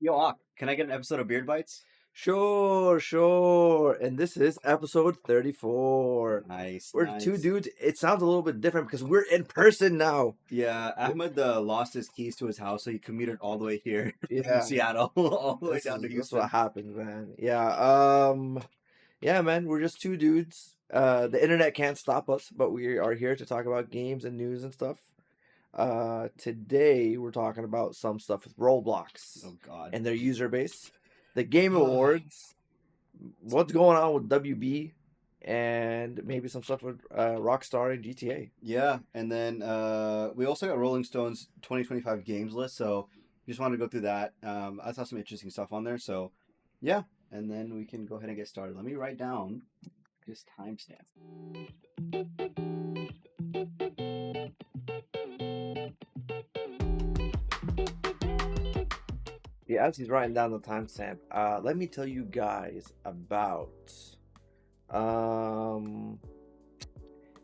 Yo, Ak, can I get an episode of Beard Bites? Sure. And this is episode 34. Nice, We're two nice. dudes. It sounds a little bit different because we're in person now. Yeah, Ahmed lost his keys to his house, so he commuted all the way here from Yeah. Seattle, all the way This down to is Houston. what happens, man. Yeah, man, we're just two dudes. The internet can't stop us, but we are here to talk about games and news and stuff. Today we're talking about some stuff with Roblox Oh God. and their user base, the Game Awards, what's going on with WB, and maybe some stuff with Rockstar and GTA. Yeah, and then we also got Rolling Stone's 2025 games list, so just wanted to go through that. I saw some interesting stuff on there, so yeah, and then we can go ahead and get started. Let me write down this timestamp. Yeah, as he's writing down the timestamp, let me tell you guys about, um,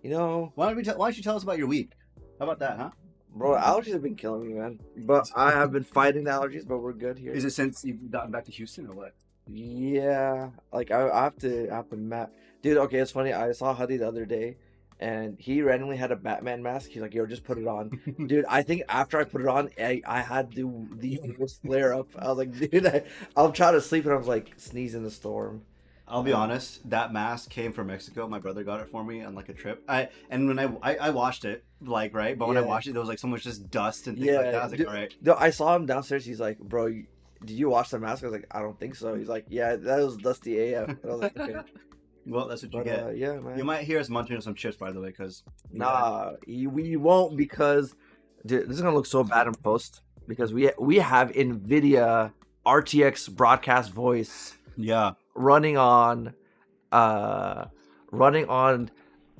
Why don't you tell us about your week? How about that, huh? bro, allergies have been killing me, man. But I have been fighting the allergies, but we're good here. Is it since you've gotten back to Houston or what? Yeah, like I have to map, dude. Okay, it's funny. I saw Huddy the other day, and he randomly had a Batman mask. He's like, "Yo, just put it on, dude." I think after I put it on, I had the worst flare up. I was like, dude, I'll try to sleep, and I was like, sneeze in the storm. I'll be honest, that mask came from Mexico. My brother got it for me on like a trip. When I washed it, like right, but when I Yeah. washed it, there was like so much just dust and things like that. I was like, dude, all right. no, I saw him downstairs. He's like, "Bro, did you wash the mask?" I was like, "I don't think so." He's like, "Yeah, that was dusty AF." I was like, "Okay." Well, that's what you But get. yeah, man. You might hear us munching on some chips, by the way, because Nah, we won't, because dude, this is gonna look so bad in post because we have NVIDIA RTX broadcast voice yeah, running on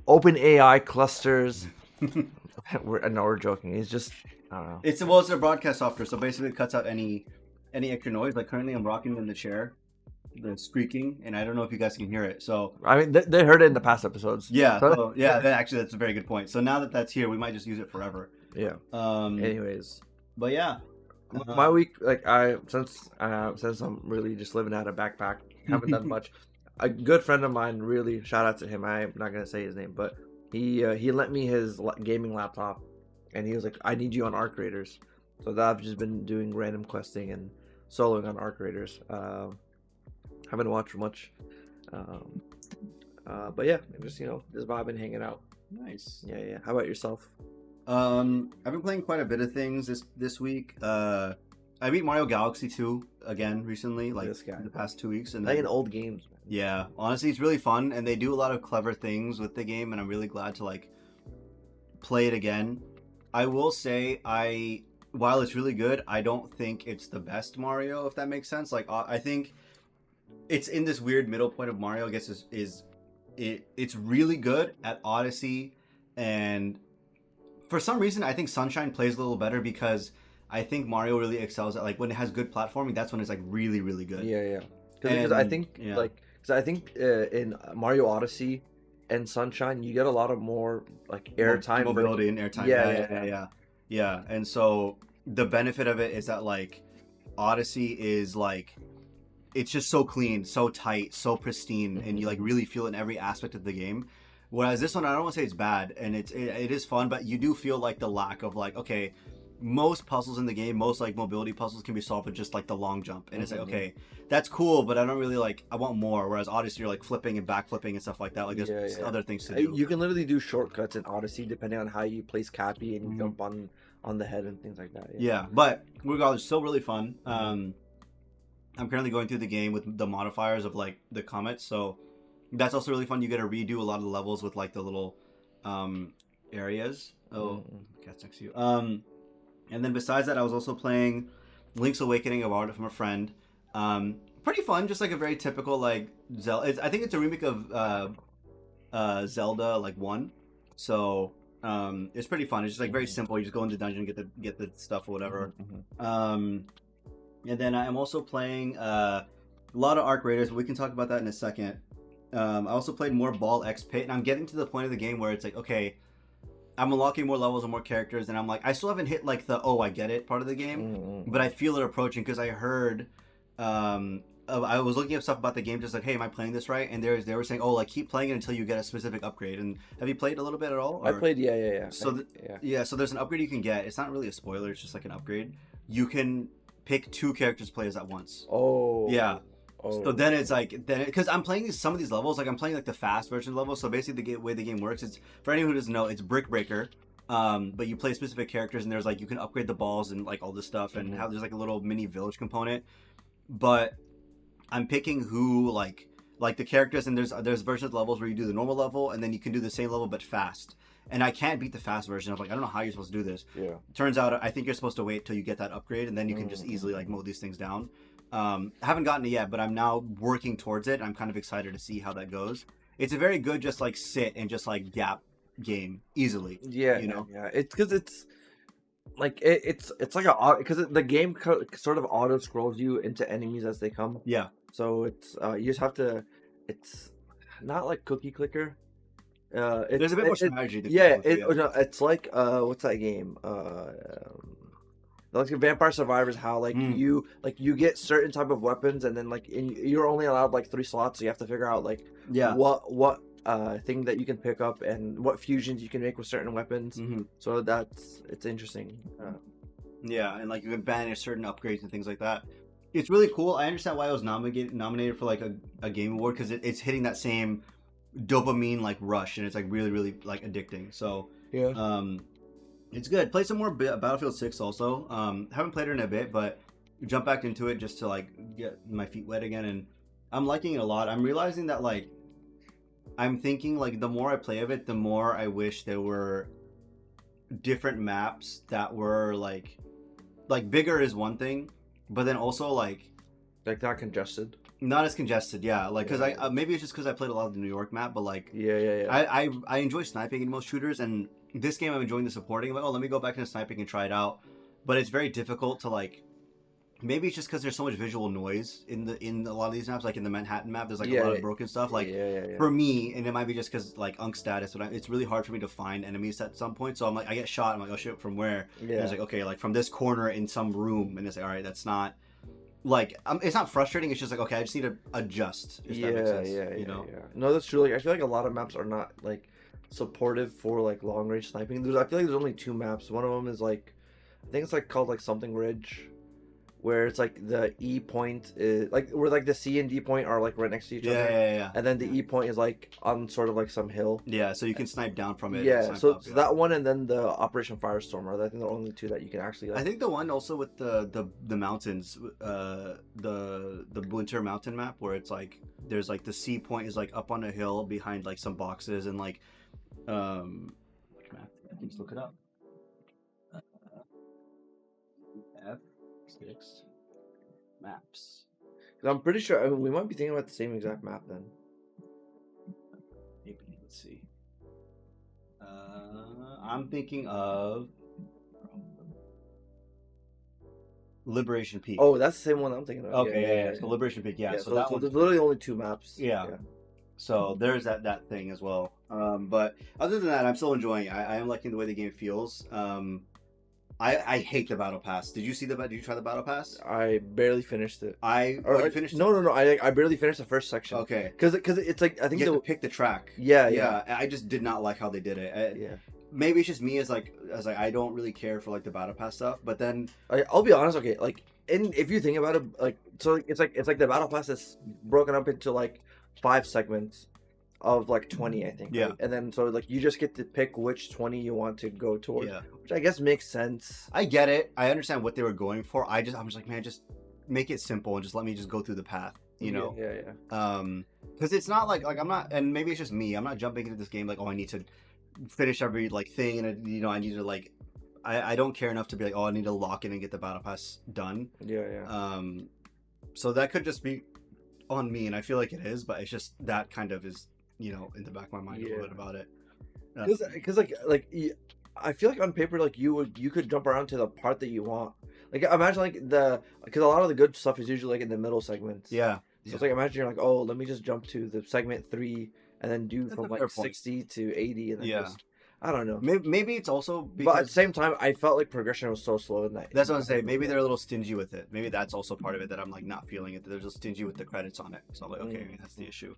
OpenAI clusters. we're joking. It's just, I don't know. it's a broadcast software, so basically it cuts out any extra noise. Like currently, I'm rocking in the chair, the squeaking, and I don't know if you guys can hear it. So I mean, they heard it in the past episodes. yeah, So- that's a very good point. So now that that's here, we might just use it forever. yeah. Um, Anyways, but yeah, my week, like since I'm really just living out of backpack, haven't done much. A good friend of mine, really, shout out to him. I'm not gonna say his name, but he lent me his gaming laptop, and he was like, "I need you on Arc Raiders." So that I've just been doing random questing and soloing on Arc Raiders. Haven't watched much, but yeah, just just vibing, hanging out. nice. Yeah. How about yourself? I've been playing quite a bit of things this week. I beat Mario Galaxy 2 again recently, like This guy. the past 2 weeks, and Playing old games, man. yeah, honestly, it's really fun, and they do a lot of clever things with the game, and I'm really glad to like play it again. I will say, while it's really good, I don't think it's the best Mario, if that makes sense. Like, I think it's in this weird middle point of Mario. I guess it's really good at Odyssey, and for some reason, I think Sunshine plays a little better because I think Mario really excels at like when it has good platforming. That's when it's like really, really good. Yeah. Because I think in Mario Odyssey and Sunshine, you get a lot of more like airtime, mobility and airtime. Yeah. And so the benefit of it is that like Odyssey is like it's just so clean, so tight, so pristine, and you like really feel it in every aspect of the game. Whereas this one, I don't want to say it's bad, and it is fun, but you do feel like the lack of like, okay, most puzzles in the game, most like mobility puzzles can be solved with just like the long jump, and it's like, okay, that's cool, but I don't really like, I want more. Whereas Odyssey, you're like flipping and backflipping and stuff like that. Like there's other things to do. You can literally do shortcuts in Odyssey depending on how you place Cappy and you jump on the head and things like that. Yeah, but regardless, still really fun. I'm currently going through the game with the modifiers of like the comets, so that's also really fun. You get to redo a lot of the levels with like the little areas. Oh, cat's next to you. And then besides that, I was also playing Link's Awakening. I borrowed it from a friend. Pretty fun, just like a very typical like Zelda. I think it's a remake of Zelda like 1. So it's pretty fun. It's just like very simple. You just go into the dungeon, get the stuff or whatever. And then I'm also playing a lot of Arc Raiders, but we can talk about that in a second. I also played more Ball X Pit, and I'm getting to the point of the game where it's like, okay, I'm unlocking more levels and more characters, and I'm like, I still haven't hit like the I get it part of the game, but I feel it approaching because I heard, I was looking up stuff about the game, just like, hey, am I playing this right? And they were saying, like keep playing it until you get a specific upgrade. And have you played a little bit at all? I played, yeah. So so there's an upgrade you can get. It's not really a spoiler. It's just like an upgrade. You can pick 2 characters to play as at once. Oh. Yeah. Oh. So then it's like, because I'm playing some of these levels, like I'm playing like the fast version level. So basically the way the game works, it's, for anyone who doesn't know, it's Brick Breaker. But you play specific characters, and there's like, you can upgrade the balls and like all this stuff, and how there's like a little mini village component. But I'm picking who like the characters, and there's versions of levels where you do the normal level, and then you can do the same level but fast. And I can't beat the fast version. I'm like, I don't know how you're supposed to do this. Yeah. Turns out I think you're supposed to wait till you get that upgrade, and then you can just easily like mow these things down. I haven't gotten it yet, but I'm now working towards it. I'm kind of excited to see how that goes. It's a very good just like sit and just like gap game easily. Yeah, you know. Yeah, it's because it's like it's like a because the game sort of auto scrolls you into enemies as they come. Yeah. So it's you just have to. It's not like cookie clicker. There's a bit more strategy. It's like what's that game? Like Vampire Survivors, how like you get certain type of weapons, and then like you're only allowed like 3 slots, so you have to figure out like what thing that you can pick up and what fusions you can make with certain weapons. So it's interesting. Yeah, and like you can banish certain upgrades and things like that. It's really cool. I understand why I was nominated for like a game award, because it's hitting that same dopamine like rush, and it's like really really like addicting. So yeah, it's good. Play some more Battlefield 6 also. Haven't played it in a bit, but jump back into it just to like get my feet wet again, and I'm liking it a lot. I'm realizing that like I'm thinking like the more I play of it, the more I wish there were different maps that were like bigger is one thing, but then also like not congested. Not as congested, yeah. Like, because I maybe it's just because I played a lot of the New York map, but like, yeah. I enjoy sniping in most shooters, and this game I'm enjoying the supporting. I'm like, let me go back into sniping and try it out. But it's very difficult to like. Maybe it's just because there's so much visual noise in a lot of these maps, like in the Manhattan map. There's like a lot of broken stuff. Like for me, and it might be just because like Unk status, but it's really hard for me to find enemies at some point. So I'm like, I get shot. I'm like, oh shit, from where? Yeah. And it's like, okay, like from this corner in some room, and it's like, all right, that's not. Like it's not frustrating. It's just like, okay, I just need to adjust. If that makes sense, you know? No, that's true. Like I feel like a lot of maps are not like supportive for like long range sniping. I feel like there's only 2 maps. One of them is like, I think it's like called like something Ridge, where it's like the E point is like where like the C and D point are like right next to each other. Yeah. And then the E point is like on sort of like some hill. Yeah, so you can snipe down from it. Yeah, so that one, and then the Operation Firestorm are I think the only 2 that you can actually. Like... I think the one also with the mountains, the Winter Mountain map, where it's like there's like the C point is like up on a hill behind like some boxes, and like which map? Let's look it up. F6 maps. I'm pretty sure we might be thinking about the same exact map then. Maybe, let's see. I'm thinking of Liberation Peak. Oh, that's the same one I'm thinking of. Okay, yeah. So Liberation Peak, yeah. So there's literally only 2 maps. Yeah. So there's that thing as well. But other than that, I'm still enjoying it. I am liking the way the game feels. I hate the battle pass. Did you try the battle pass? I barely finished it. You finished it? No. I barely finished the first section. Okay. Because it's like I think you have to pick the track. Yeah. I just did not like how they did it. Maybe it's just me as I don't really care for like the battle pass stuff. But then I'll be honest. Okay, like if you think about it, like so it's like the battle pass is broken up into like 5 segments of like 20, I think. Yeah. Right? And then so like you just get to pick which 20 you want to go towards. Yeah. Which I guess makes sense. I get it. I understand what they were going for. I'm just like, man, just make it simple and just let me just go through the path. You know. Yeah. Because it's not like I'm not, and maybe it's just me. I'm not jumping into this game like, oh, I need to finish every like thing, and I need to like. I don't care enough to be like, oh, I need to lock in and get the battle pass done. Yeah. So that could just be on me, and I feel like it is, but it's just that kind of is, in the back of my mind a little bit about it. Because I feel like on paper, like you could jump around to the part that you want. Like imagine like because a lot of the good stuff is usually like in the middle segments. Yeah. So it's like imagine you're like, oh, let me just jump to the segment 3 and then do from like 60 to 80 and then just. I don't know. Maybe it's also But at the because same time, I felt like progression was so slow in that. that's what I'm saying. Maybe they're a little stingy with it. Maybe that's also part of it that I'm like not feeling it. They're just stingy with the credits on it. So I'm like, okay, maybe that's the issue.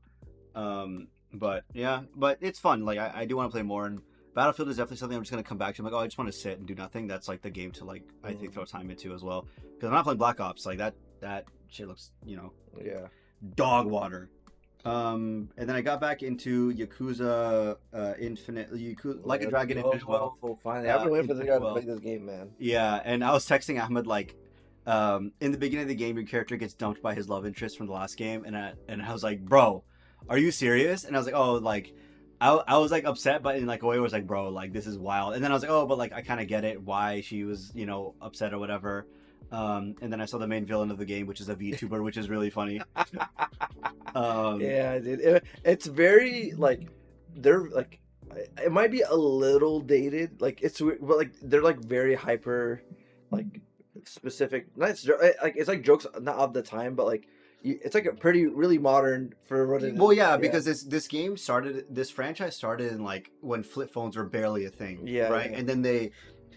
But yeah, but it's fun. Like I do want to play more, and Battlefield is definitely something I'm just gonna come back to. I'm like, oh, I just want to sit and do nothing. That's like the game to like I think throw time into as well. Because I'm not playing Black Ops. Like that shit looks Yeah. dog water. And then I got back into Yakuza Infinite, Like a Dragon Infinite. Well, Finally, I've been waiting for this guy to well. play this game, man. Yeah, and I was texting Ahmed like, in the beginning of the game, your character gets dumped by his love interest from the last game, and I was like, bro, are you serious? And I was like, oh, like, I was like upset, but in like a way, it was like, bro, like this is wild. And then I was like, oh, but like I kind of get it why she was upset or whatever. And then I saw the main villain of the game, which is a VTuber, which is really funny. Yeah, dude. It's very like they're like it might be a little dated, like it's weird, but like they're like very hyper, like specific. Not like it's like jokes not of the time, but like it's like a pretty really modern for what it is. Well, yeah, because this franchise started in like when flip phones were barely a thing, Yeah, right? yeah. And then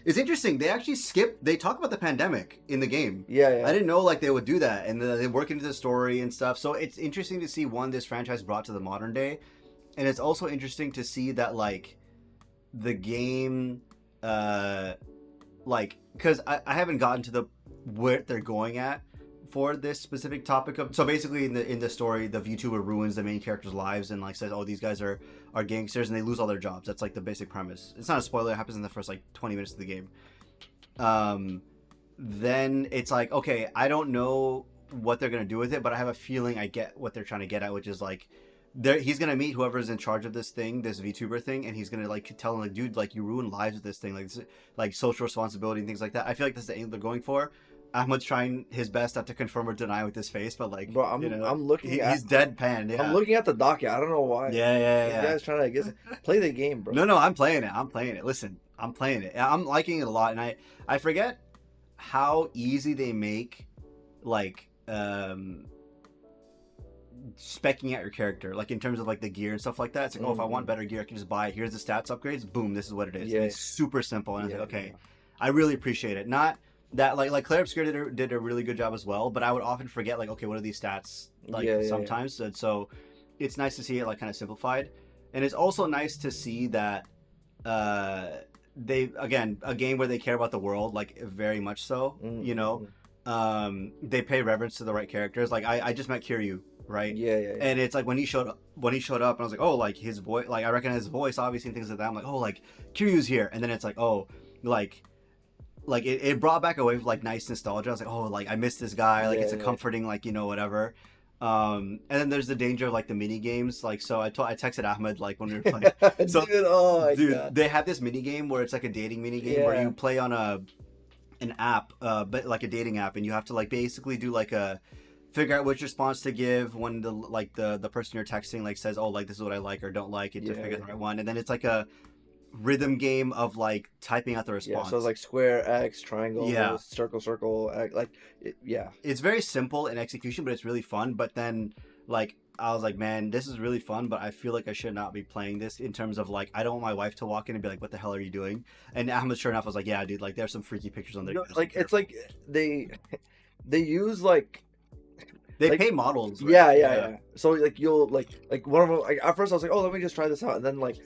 it's interesting. They actually they talk about the pandemic in the game. Yeah. I didn't know like they would do that, and they work into the story and stuff. So it's interesting to see this franchise brought to the modern day, and it's also interesting to see that like the game, like because I haven't gotten to the where they're going at for this specific topic of. So basically, in the story, the VTuber ruins the main character's lives and like says, "Oh, these guys are gangsters," and they lose all their jobs. That's like the basic premise. It's not a spoiler. It happens in the first like 20 minutes of the game. Then it's like, okay, I don't know what they're gonna do with it, but I have a feeling I get what they're trying to get at, which is like, he's gonna meet whoever's in charge of this VTuber thing, and he's gonna like tell him like, dude, like you ruin lives with this thing, like social responsibility and things like that. I feel like that's the aim they're going for. Ahmed's trying his best not to confirm or deny with his face, but like, bro, I'm looking. He's deadpan. Yeah. I'm looking at the docket. I don't know why. Yeah. This guy's trying to play the game, bro. No, I'm playing it. Listen, I'm playing it. I'm liking it a lot, and I forget how easy they make like specking out your character, like in terms of like the gear and stuff like that. It's like, oh, if I want better gear, I can just buy it. Here's the stats upgrades. Boom, this is what it is. Yeah. And it's super simple, and I was like, okay, I really appreciate it. Not that like Claire Obscure did a really good job as well, but I would often forget like, okay, what are these stats like sometimes. And so it's nice to see it like kind of simplified, and it's also nice to see that they, again, a game where they care about the world, like very much so. They pay reverence to the right characters. Like I just met Kiryu, right? Yeah. And it's like when he showed up, and I was like, oh, like his voice, like I recognize his voice, obviously, and things like that. I'm like, oh, like Kiryu's here, and then it's like, oh, like it brought back a wave of like nice nostalgia. I was like, oh, like I miss this guy. Like it's a comforting, like whatever. And then there's the danger of like the mini games. Like so, I texted Ahmed like when we were playing. So, dude, they had this mini game where it's like a dating mini game where you play on an app, but like a dating app, and you have to like basically do like figure out which response to give when the person you're texting like says, oh, like this is what I like or don't like, and to figure out the right one. And then it's like a rhythm game of like typing out the response. Yeah, so it's like square, X, triangle, circle, X, it's very simple in execution, but it's really fun. But then like I was like, man, this is really fun, but I feel like I should not be playing this in terms of like I don't want my wife to walk in and be like, what the hell are you doing? And Ahmed, sure enough, was like, yeah, dude, like there's some freaky pictures on there. Like it's like they use like they pay models, right? Yeah. So like you'll like one of them, like at first I was like, oh, let me just try this out, and then like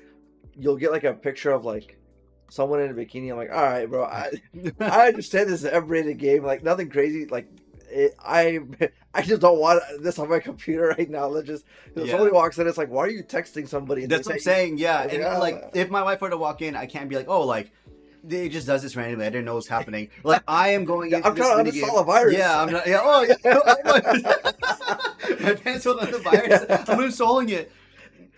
you'll get like a picture of like someone in a bikini. I'm like, all right, bro, I understand this is an M-rated game, like nothing crazy, like I just don't want this on my computer right now. Let's just somebody walks in, it's like, why are you texting somebody? That's what I'm saying. Yeah, and like if my wife were to walk in, I can't be like, oh, like it just does this randomly. I didn't know what's happening. Like I am going into I'm trying to uninstall a virus. Yeah, I'm not. Yeah. Oh, yeah. My pants hold on the virus. I'm uninstalling it.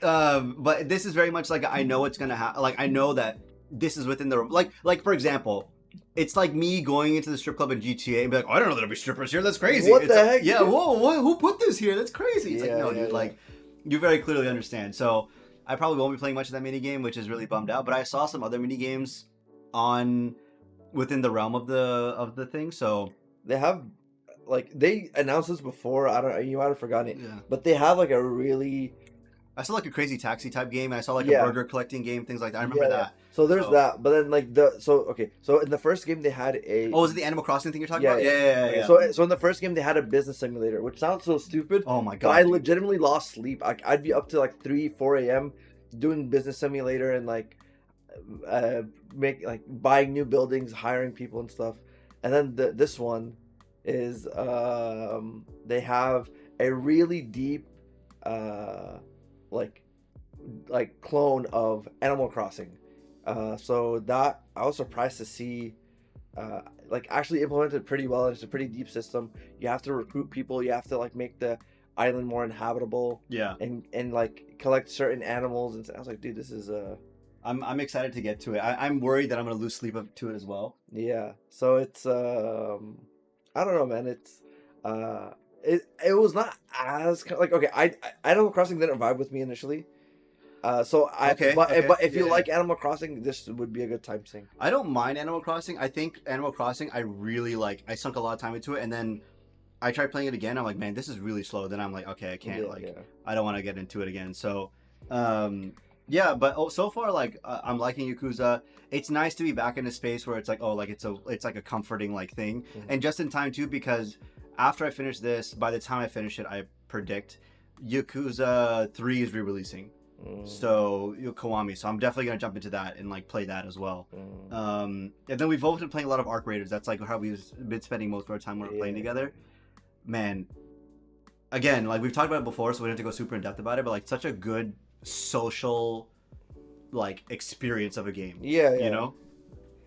But this is very much like I know it's gonna happen. Like I know that this is within the like for example, it's like me going into the strip club in GTA and be like, oh, I don't know there'll be strippers here. That's crazy. What the heck? Yeah. Whoa. Who put this here? That's crazy. It's like no, dude. Yeah. Like you very clearly understand. So I probably won't be playing much of that mini game, which is really bummed out. But I saw some other mini games within the realm of the thing. So they have like they announced this before. You might have forgotten it. Yeah. But they have like a really I saw like a Crazy Taxi type game. I saw like Yeah. a burger collecting game, things like that. I remember that. So there's So- that, but then like so in the first game they had a Oh, is it the Animal Crossing thing you're talking Yeah, about? yeah. Yeah. Okay, so in the first game they had a business simulator, which sounds so stupid. Oh my But god. I dude. legitimately lost sleep. I'd be up to like 3-4 a.m. doing business simulator and like buying new buildings, hiring people and stuff. And then this one is they have a really deep like clone of Animal Crossing. So that I was surprised to see like actually implemented pretty well. It's a pretty deep system. You have to recruit people. You have to like make the island more inhabitable. Yeah. And like collect certain animals. And I was like, dude, this is I'm excited to get to it. I'm worried that I'm gonna lose sleep up to it as well. yeah. So it's I don't know, man. It's it was not as like okay. I Animal Crossing didn't vibe with me initially. So Okay, but if you yeah. like Animal Crossing, this would be a good time sink. I don't mind Animal Crossing. I think Animal Crossing I really like. I sunk a lot of time into it, and then I tried playing it again. I'm like, man, this is really slow. Then I'm like, okay, I can't. I don't want to get into it again. So, yeah. But so far, like, I'm liking Yakuza. It's nice to be back in a space where it's like, oh, like it's like a comforting like thing, Mhm. and just in time too, because after I finish this, by the time I finish it, I predict Yakuza 3 is re-releasing. So Kiwami, so I'm definitely gonna jump into that and like play that as well. And then we've both been playing a lot of Arc Raiders. That's like how we've been spending most of our time when we're playing together. Man, again, like we've talked about it before, so we don't have to go super in depth about it. But like such a good social like experience of a game. Yeah. You know,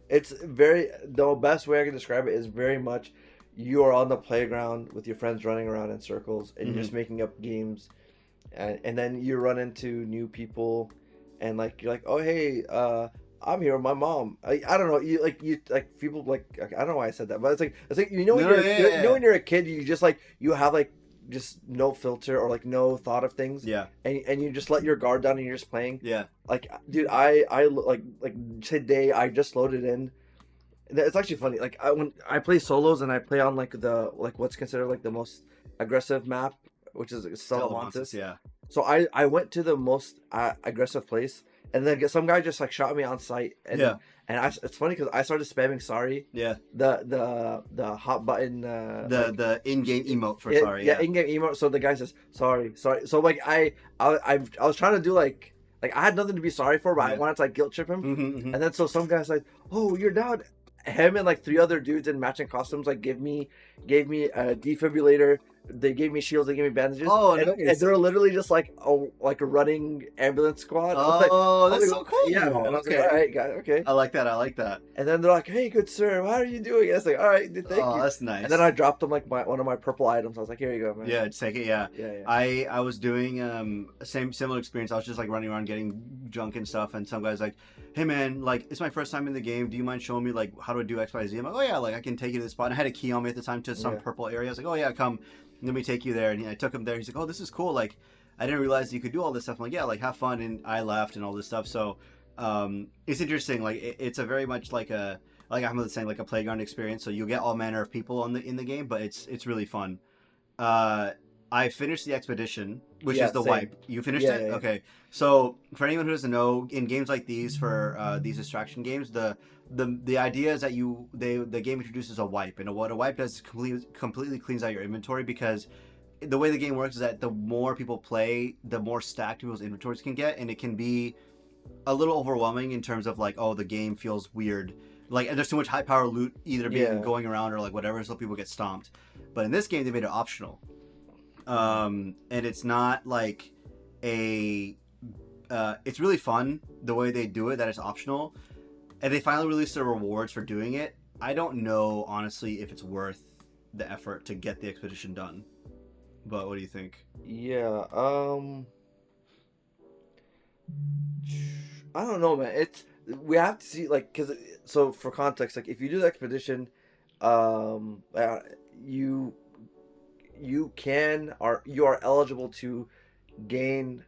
It's the best way I can describe it is very much you are on the playground with your friends running around in circles and you're just making up games, and then you run into new people, and like you're like, oh hey, I'm here with my mom. I don't know, you like people like I don't know why I said that, but it's like you know when you know when you're a kid, you just like you have like just no filter or like no thought of things. Yeah. And you just let your guard down and you're just playing. Yeah. Like, dude, I like today I just loaded in. It's actually funny. Like when I play solos and I play on like what's considered like the most aggressive map, which is Salamantis. Yeah. So I went to the most aggressive place, and then some guy just like shot me on sight. And, and it's funny because I started spamming sorry. Yeah. The hot button. The in-game emote for sorry. Yeah, in-game emote. So the guy says sorry. So like I was trying to do like I had nothing to be sorry for, but I wanted to like guilt trip him. And then so some guy's like, oh, you're down. Him and like 3 other dudes in matching costumes like gave me a defibrillator. They gave me shields. They gave me bandages. Oh, and nice. they're literally just like a running ambulance squad. Oh, that's so cool. Yeah. And I was like, all right, guys, okay. I like that. And then they're like, hey, good sir, how are you doing? And I was like, all right, thank you. Oh, that's nice. And then I dropped them like one of my purple items. I was like, here you go, man. Yeah, just take it. Yeah. Yeah. I was doing similar experience. I was just like running around getting junk and stuff, and some guy's like, hey man, like it's my first time in the game. Do you mind showing me like how do I do XYZ? I'm like, oh yeah, like I can take you to this spot. And I had a key on me at the time to some purple area. I was like, oh yeah, come. Let me take you there. And I took him there. He's like, oh, this is cool. Like, I didn't realize you could do all this stuff. I'm like, yeah, like have fun. And I left and all this stuff. So, it's interesting. Like, it's a very much like I'm saying, like a playground experience. So you'll get all manner of people in the game, but it's really fun. I finished the expedition, which is the wipe. You finished it? Yeah. Okay. So for anyone who doesn't know, in games like these, for these distraction games, the idea is that the game introduces a wipe, and what a wipe does is completely cleans out your inventory, because the way the game works is that the more people play, the more stacked people's inventories can get, and it can be a little overwhelming in terms of like, oh, the game feels weird. Like there's too much high power loot either being going around or like whatever, so people get stomped. But in this game, they made it optional. And it's not like it's really fun the way they do it, that it's optional. And they finally released the rewards for doing it. I don't know, honestly, if it's worth the effort to get the expedition done. But what do you think? Yeah, I don't know, man. We have to see, like, so for context, like, if you do the expedition, you are eligible to gain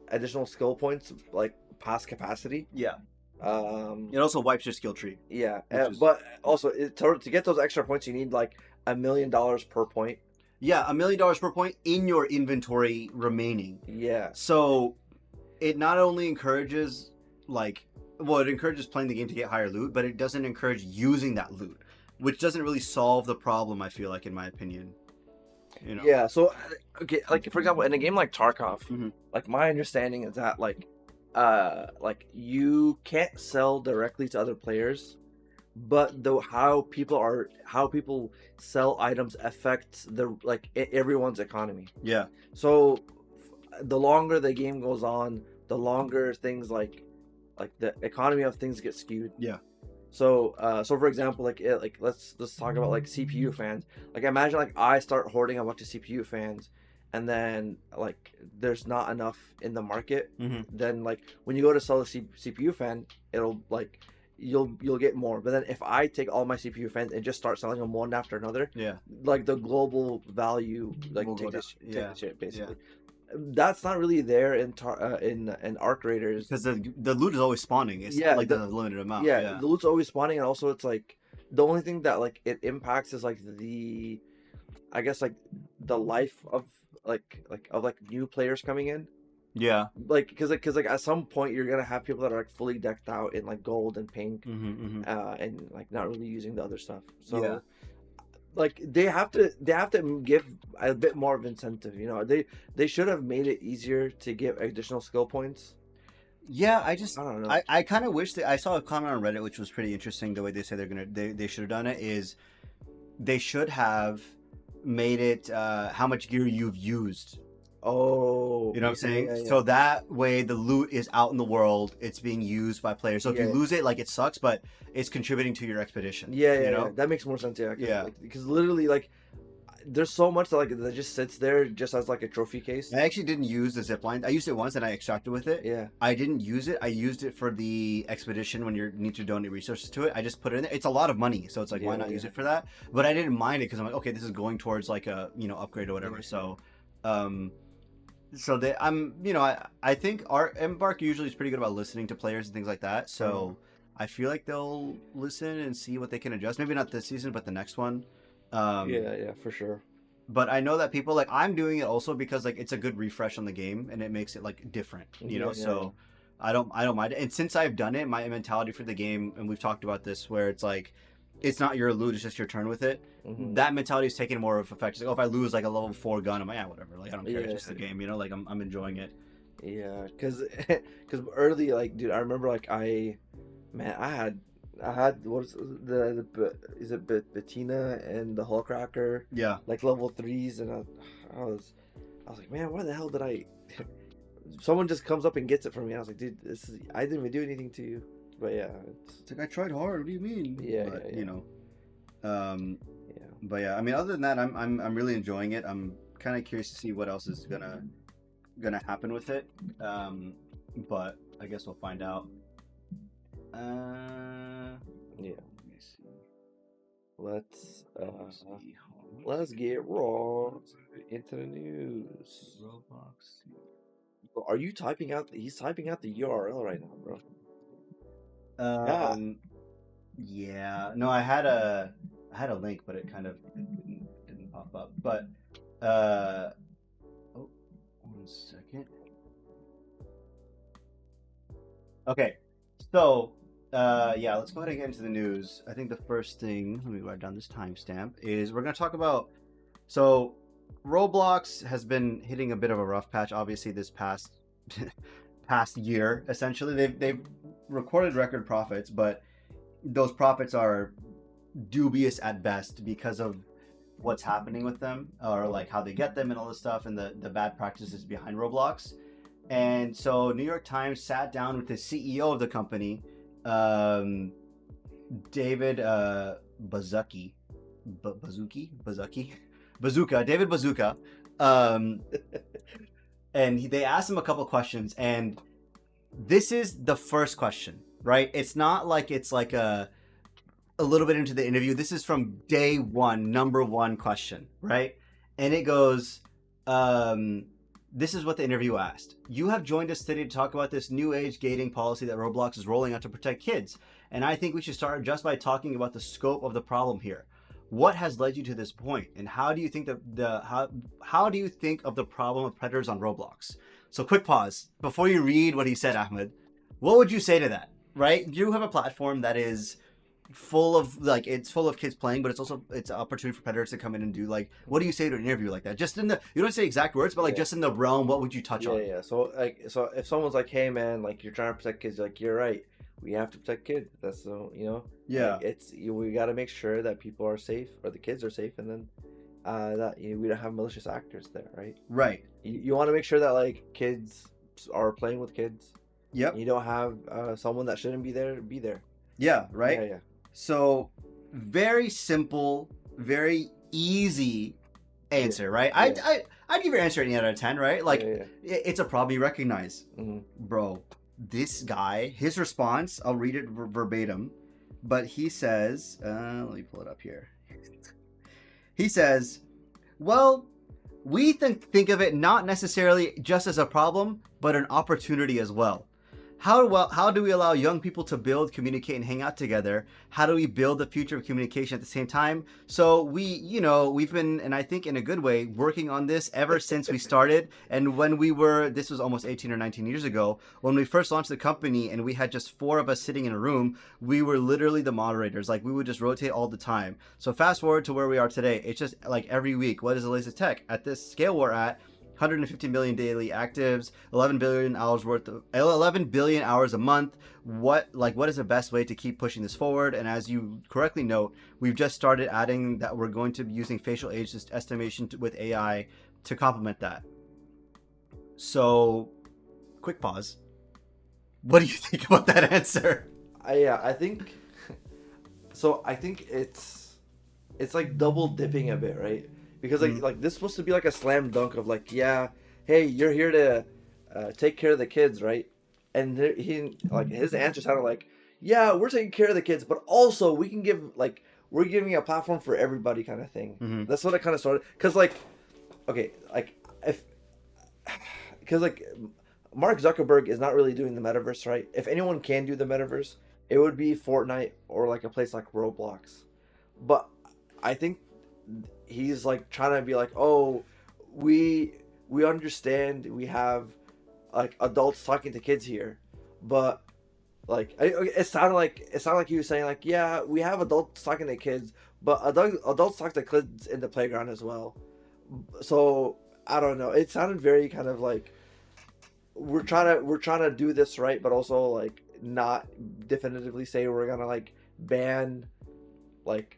additional skill points, like past capacity. Yeah. It also wipes your skill tree. Yeah, but also to get those extra points, you need like $1 million per point. Yeah, $1 million per point in your inventory remaining. Yeah. So it not only encourages like, well, it encourages playing the game to get higher loot, but it doesn't encourage using that loot, which doesn't really solve the problem. I feel like, in my opinion, you know. Yeah. So okay, like for example, in a game like Tarkov, Mhm. like my understanding is that like you can't sell directly to other players, but the how people sell items affects the like everyone's economy. Yeah. So the longer the game goes on, the longer things like the economy of things get skewed. Yeah. So so for example, like let's talk about like CPU fans. Like imagine like I start hoarding a bunch of CPU fans, and then like there's not enough in the market. Mhm. Then like when you go to sell a CPU fan, it'll like you'll get more. But then if I take all my CPU fans and just start selling them one after another, Yeah. like the global value like Will go take down. the Yeah. shit basically. That's not really there in in Arc Raiders. Because the loot is always spawning. It's Yeah, not like there's a limited amount. yeah, the loot's always spawning, and also it's like the only thing that like it impacts is like the, I guess like the life of like new players coming in. Yeah. Like because like at some point you're gonna have people that are like fully decked out in like gold and pink, Mm-hmm. and like not really using the other stuff. So Yeah. like they have to give a bit more of incentive. You know, they should have made it easier to give additional skill points. Yeah, I don't know. I kind of wish that I saw a comment on Reddit which was pretty interesting. The way they say they should have done it is they should have made it how much gear you've used. Oh, You know what I'm saying? yeah. So that way the loot is out in the world, it's being used by players. So if you Yeah. lose it, like it sucks, but it's contributing to your expedition. Yeah, you know? yeah. That makes more sense. Yeah, Yeah. Because literally, like, there's so much that like that just sits there just as like a trophy case. I actually didn't use the zipline. I used it once and I extracted with it. Yeah. I didn't use it. I used it for the expedition when you need to donate resources to it. I just put it in there. It's a lot of money, so it's like, why not use it for that? But I didn't mind it because I'm like, okay, this is going towards like a upgrade or whatever. Yeah. So I think our Embark usually is pretty good about listening to players and things like that. So I feel like they'll listen and see what they can adjust. Maybe not this season, but the next one. Yeah, for sure. But I know that people like I'm doing it also because like it's a good refresh on the game and it makes it like different, so I don't mind it. And since I've done it, my mentality for the game, and we've talked about this, where it's like it's not your loot, it's just your turn with it. Mhm. That mentality is taking more of effect. It's like, oh, if I lose like a level 4 gun, I'm like, yeah, whatever. Like I don't care. Yeah. It's just the game, like I'm enjoying it. Yeah, because early, like, dude, I remember like I had what's is it Bettina and the Hullcracker, Yeah. like level 3s, and I was like, man, why the hell did I? Someone just comes up and gets it from me. I was like, dude, I didn't even do anything to you. But yeah, It's like I tried hard. What do you mean? Yeah, But, yeah. Yeah. But yeah, I mean, other than that, I'm really enjoying it. I'm kind of curious to see what else is gonna happen with it. But I guess we'll find out. Yeah. Let me see. Let's get raw into the news. Roblox. Are you typing out? He's typing out the URL right now, bro. Yeah. No, I had a link, but it kind of didn't pop up. But oh, 1 second. Okay. So yeah, let's go ahead and get into the news. I think the first thing, let me write down this timestamp, is we're gonna talk about, so Roblox has been hitting a bit of a rough patch, obviously, this past year. Essentially, they've recorded record profits, but those profits are dubious at best because of what's happening with them, or like how they get them and all this stuff, and the bad practices behind Roblox. And so New York Times sat down with the CEO of the company, David Baszucki, David Bazooka, and they asked him a couple questions, and this is the first question, right? It's not like it's like a little bit into the interview. This is from day one, number one question, right? And it goes, this is what the interview asked. You have joined us today to talk about this new age gating policy that Roblox is rolling out to protect kids. And I think we should start just by talking about the scope of the problem here. What has led you to this point? And how do you think how do you think of the problem of predators on Roblox? So quick pause before you read what he said, Ahmed. What would you say to that? Right? You have a platform that is full of it's full of kids playing, but it's an opportunity for predators to come in and do like. What do you say to an interview like that? Just in the you don't say exact words, but like just in the realm, what would you touch on? Yeah. So so if someone's like, hey man, like you're trying to protect kids, like you're right. We have to protect kids. That's so Yeah. Like, we got to make sure that people are safe or the kids are safe, and then that we don't have malicious actors there, right? Right. You want to make sure that like kids are playing with kids. Yep. You don't have someone that shouldn't be there be there. Yeah. Right. Yeah. So very simple, very easy answer, right? Yeah. I'd give your answer an 8 out of 10, right? Like Yeah. it's a problem you recognize, bro. This guy, his response, I'll read it verbatim, but he says, let me pull it up here. He says, well, we think of it not necessarily just as a problem, but an opportunity as well. How do we allow young people to build, communicate, and hang out together? How do we build the future of communication at the same time? So we've been, and I think in a good way, working on this ever since we started. And when this was almost 18 or 19 years ago, when we first launched the company and we had just 4 of us sitting in a room, we were literally the moderators. Like we would just rotate all the time. So fast forward to where we are today. It's just like every week, what is the latest tech? At this scale we're at, 150 million daily actives, 11 billion hours a month. What is the best way to keep pushing this forward? And as you correctly note, we've just started adding that we're going to be using facial age estimation with AI to complement that. So, quick pause. What do you think about that answer? I think so. I think it's like double dipping a bit, right? Because like this is supposed to be like a slam dunk of like, yeah, hey, you're here to take care of the kids, right? And he like his answer sounded like, yeah, we're taking care of the kids, but also we can give like we're giving a platform for everybody kind of thing. Mm-hmm. That's what it kind of started. Because like, okay, like because like Mark Zuckerberg is not really doing the metaverse, right? If anyone can do the metaverse, it would be Fortnite or like a place like Roblox. But I think he's like trying to be like, oh, we understand we have like adults talking to kids here, but like it sounded like he was saying like, yeah, we have adults talking to kids, but adults talk to kids in the playground as well. So I don't know. It sounded very kind of like we're trying to do this right, but also like not definitively say we're gonna like ban like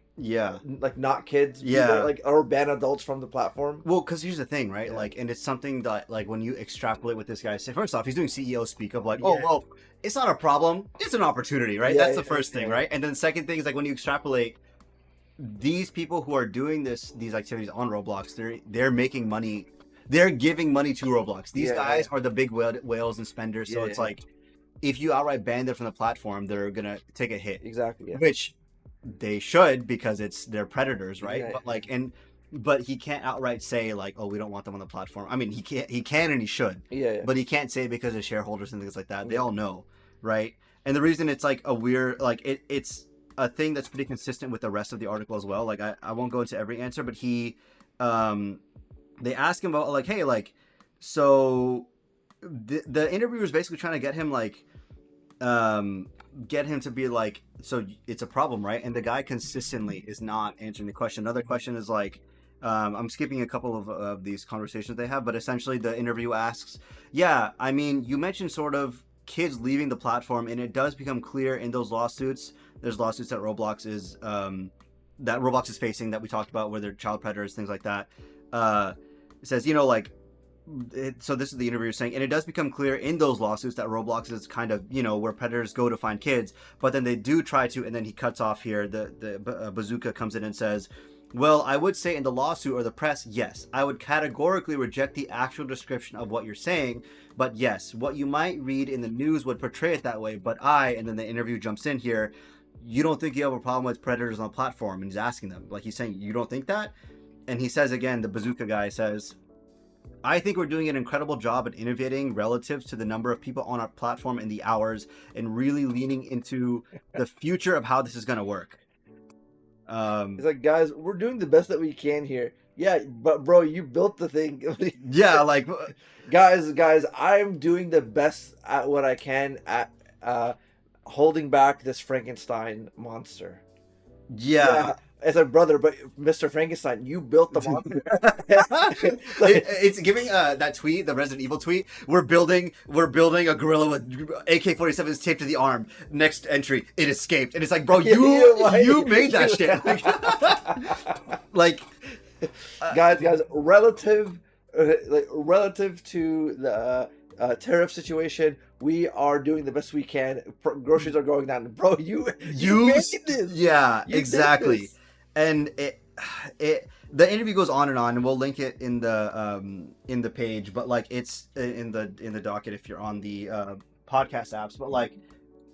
not kids either, like or ban adults from the platform. Well, because here's the thing, right? Like, and it's something that like when you extrapolate what this guy said, first off, he's doing CEO speak of like, oh well, it's not a problem, it's an opportunity, right? That's the first thing, right? And then the second thing is like when you extrapolate, these people who are doing these activities on Roblox, they're making money, they're giving money to Roblox. These guys are the big whales and spenders, so it's like if you outright ban them from the platform, they're gonna take a hit. Exactly. Which they should, because they're predators, right? But like, but he can't outright say like, oh, we don't want them on the platform. I mean, he can and he should. But he can't say because of shareholders and things like that. They all know, right? And the reason it's like a weird, like it's a thing that's pretty consistent with the rest of the article as well. Like I won't go into every answer, but they ask him about like, hey, like, so the interviewer is basically trying to get him like, get him to be like, so it's a problem, right? And the guy consistently is not answering the question. Another question is like, I'm skipping a couple of these conversations they have, but essentially the interview asks, yeah, I mean, you mentioned sort of kids leaving the platform, and it does become clear in those lawsuits. There's lawsuits that Roblox is facing that we talked about, where they're child predators, things like that. It says, like, so this is the interviewer saying, and it does become clear in those lawsuits that Roblox is kind of, where predators go to find kids, but then they do try to, and then he cuts off here. The bazooka comes in and says, well, I would say in the lawsuit or the press, yes, I would categorically reject the actual description of what you're saying, but yes, what you might read in the news would portray it that way, but and then the interview jumps in here, you don't think you have a problem with predators on the platform? And he's asking them, like, he's saying, you don't think that? And he says again, the bazooka guy says, I think we're doing an incredible job at innovating relative to the number of people on our platform and the hours, and really leaning into the future of how this is going to work. It's like, guys, we're doing the best that we can here, Yeah, but bro, you built the thing. Yeah, like guys, I'm doing the best at what I can at holding back this Frankenstein monster. yeah. Yeah, as a brother, but Mr. Frankenstein, you built the monster. It's giving that tweet, the Resident Evil tweet. We're building a gorilla with AK-47s taped to the arm. Next entry, it escaped, and it's like, bro, you made that shit. Like, guys, relative to the tariff situation, we are doing the best we can. Groceries are going down, bro. You made this. Yeah, You exactly. did this. And the interview goes on, and we'll link it in the page. But like, it's in the docket if you're on the podcast apps. But like,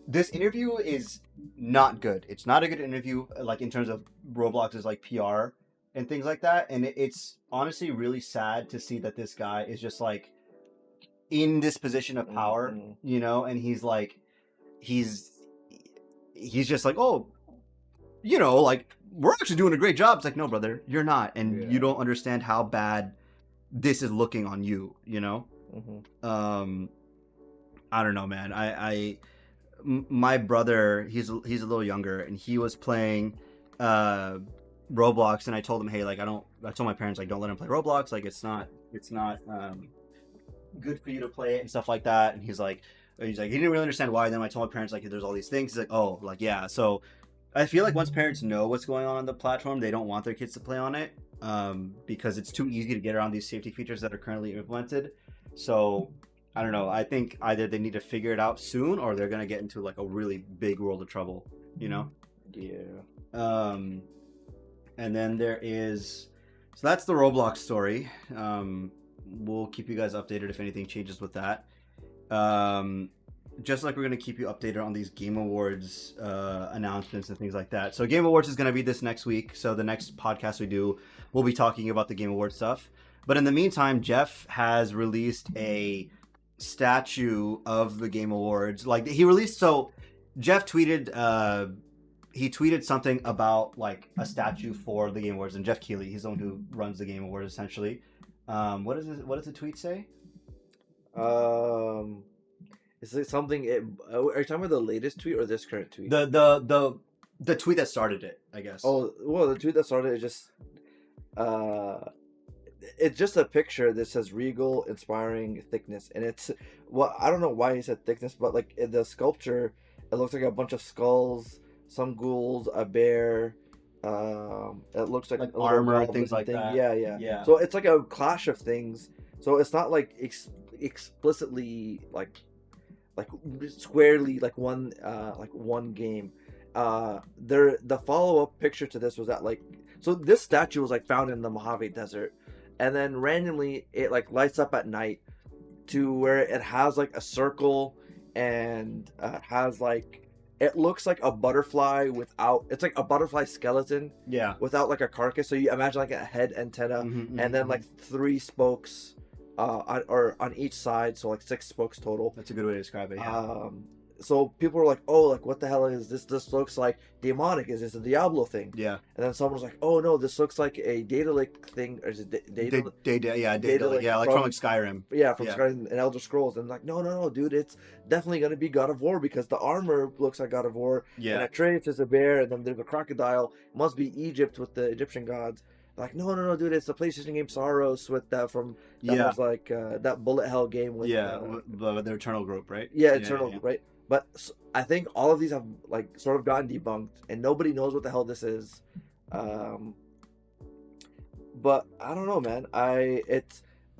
this interview is not good. It's not a good interview, like in terms of Roblox's like PR and things like that. And it's honestly really sad to see that this guy is just like in this position of power, you know, and he's like, he's just like, oh, you know, like, we're actually doing a great job. It's like, no, brother, you're not, and you don't understand how bad this is looking on you, you know. I don't know, man. My brother, he's a little younger, and he was playing Roblox, and I told him, hey, like, I told my parents, like, don't let him play Roblox, like, it's not good for you to play it and stuff like that. And he's like, he didn't really understand why. Then I told my parents, like, there's all these things. He's like, oh, like, yeah. So I feel like once parents know what's going on the platform, they don't want their kids to play on it, because it's too easy to get around these safety features that are currently implemented. So I don't know. I think either they need to figure it out soon, or they're gonna get into like a really big world of trouble, you know? Yeah. And then there is, so that's the Roblox story. We'll keep you guys updated if anything changes with that. Just like we're going to keep you updated on these Game Awards announcements and things like that. So Game Awards is going to be this next week. So the next podcast we do, we'll be talking about the Game Awards stuff. But in the meantime, Jeff has released a statue of the Game Awards. Like, he released, so Jeff tweeted, he tweeted something about like a statue for the Game Awards, and Jeff Keighley, he's the one who runs the Game Awards essentially. What does the tweet say? Is it something? Are you talking about the latest tweet or this current tweet? The tweet that started it, I guess. Oh, well, the tweet that started it just, it's just a picture that says regal, inspiring, thickness, and it's, well, I don't know why he said thickness, but like in the sculpture, it looks like a bunch of skulls, some ghouls, a bear. It looks like armor and things like that. Yeah. So it's like a clash of things. So it's not like explicitly like squarely like one game. The follow-up picture to this was that, like, so this statue was like found in the Mojave Desert, and then randomly it like lights up at night to where it has like a circle and has like, it looks like a butterfly without, it's like a butterfly skeleton without like a carcass. So you imagine like a head, antenna, and then like 3 spokes on each side, so like 6 spokes total. That's a good way to describe it. Yeah. So people were like, oh, like, what the hell is this? This looks like demonic. Is this a Diablo thing? Yeah. And then someone was like, oh no, this looks like a Data Lake thing, or is it Data Lake, yeah, like from like Skyrim. Yeah, from Skyrim and Elder Scrolls. And like, no, dude, it's definitely gonna be God of War, because the armor looks like God of War. Yeah. And Atreus is a bear, and then there's a crocodile. It must be Egypt with the Egyptian gods. Like, no, dude, it's the PlayStation game Soros with that from was like that bullet hell game with the Eternal Group, right? Yeah, Eternal, right? But I think all of these have like sort of gotten debunked, and nobody knows what the hell this is. But I don't know, man.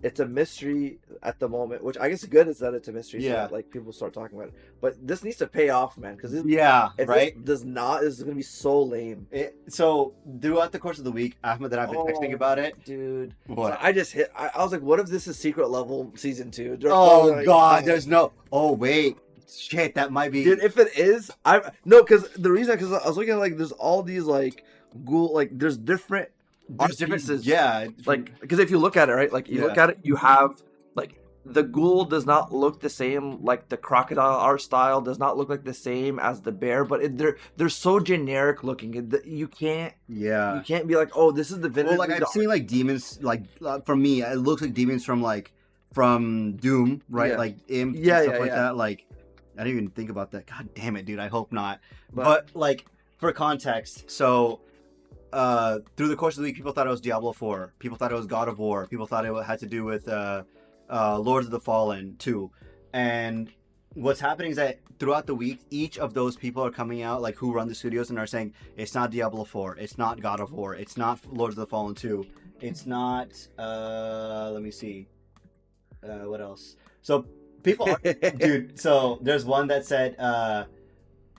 It's a mystery at the moment, which I guess good is that it's a mystery. So that, like, people start talking about it. But this needs to pay off, man. Because if this does not, this is gonna be so lame. So throughout the course of the week, Ahmed and I've been texting about it, dude. What? So I just hit. I was like, what if this is Secret Level Season 2? Oh God, there's no. Oh wait. Shit, that might be. Dude, if it is, because the reason, because I was looking at, like, there's all these like ghoul, like there's different pieces. Yeah, like, because if you look at it, right, like you look at it, you have like the ghoul does not look the same, like the crocodile art style does not look like the same as the bear, but they're so generic looking. You can't be like, oh, this is the Well, like definitively I've seen like demons, like for me, it looks like demons from Doom, right? Yeah. Like imp and Yeah, stuff yeah, like yeah. that. Like I didn't even think about that. God damn it, dude. I hope not. But- But like for context, so through the course of the week, people thought it was Diablo 4. People thought it was God of War. People thought it had to do with Lords of the Fallen 2. And what's happening is that throughout the week, each of those people are coming out, like who run the studios, and are saying it's not Diablo 4, it's not God of War, it's not Lords of the Fallen 2, it's not. Let me see. What else? So people, are, dude. So there's one that said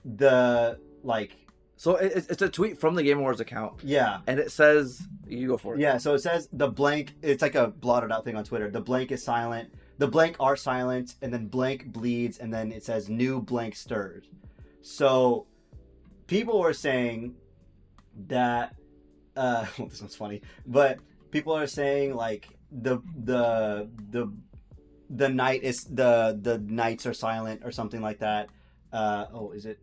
the like. So it's a tweet from the Game Awards account. Yeah. And it says, you go for it. Yeah, so it says the blank, it's like a blotted out thing on Twitter. The blank is silent. The blank are silent, and then blank bleeds, and then it says new blank stirs. So people were saying that, well, this one's funny, but people are saying like the night is, the nights are silent or something like that. Is it?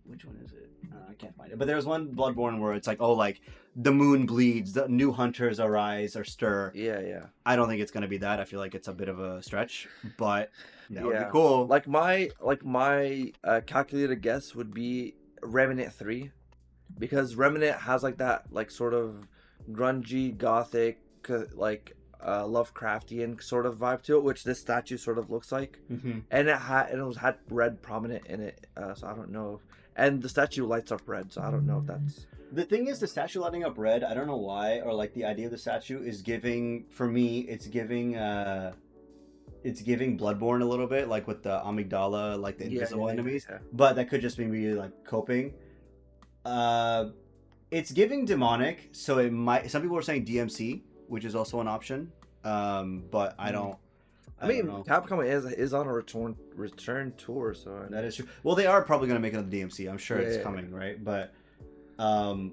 Which one is it? I can't find it. But there's one Bloodborne where it's like, oh, like the moon bleeds, the new hunters arise or stir. Yeah. I don't think it's gonna be that. I feel like it's a bit of a stretch, but that would Yeah. be cool. Like my calculated guess would be Remnant 3, because Remnant has like that like sort of grungy gothic like Lovecraftian sort of vibe to it, which this statue sort of looks like. Mm-hmm. And it had red prominent in it, so I don't know and the statue lights up red, so I don't know if that's... The thing is, the statue lighting up red, I don't know why, or like the idea of the statue is giving, for me, it's giving Bloodborne a little bit, like with the amygdala, like the invisible enemies. Yeah. But that could just be me like coping. It's giving demonic, so it might. Some people are saying DMC, which is also an option. But I don't. I mean, don't know. Capcom is on a return tour, so That is true. Well, they are probably going to make another DMC. I'm sure it's coming, right? But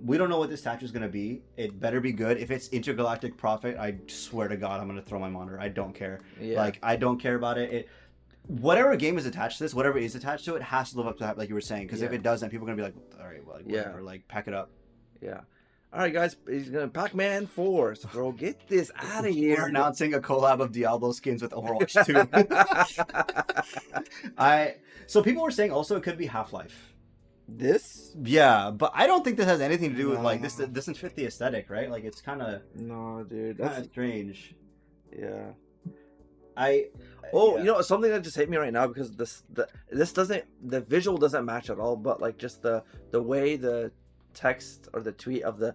we don't know what this statue is going to be. It better be good. If it's Intergalactic Prophet, I swear to God, I'm going to throw my monitor. I don't care. Yeah. Like, I don't care about it. Whatever game is attached to this, whatever is attached to it, has to live up to that, like you were saying. Because if it doesn't, people are going to be like, all right, well, whatever. Like, pack it up. Yeah. All right, guys. He's gonna Pac-Man 4. So, bro, get this out of here. We're announcing a collab of Diablo skins with Overwatch 2. So people were saying also it could be Half-Life. This? Yeah, but I don't think this has anything to do with like this. Doesn't fit the aesthetic, right? Like it's kind of dude. That's strange. Yeah. You know something that just hit me right now, because the visual doesn't match at all, but like just the way the text or the tweet of the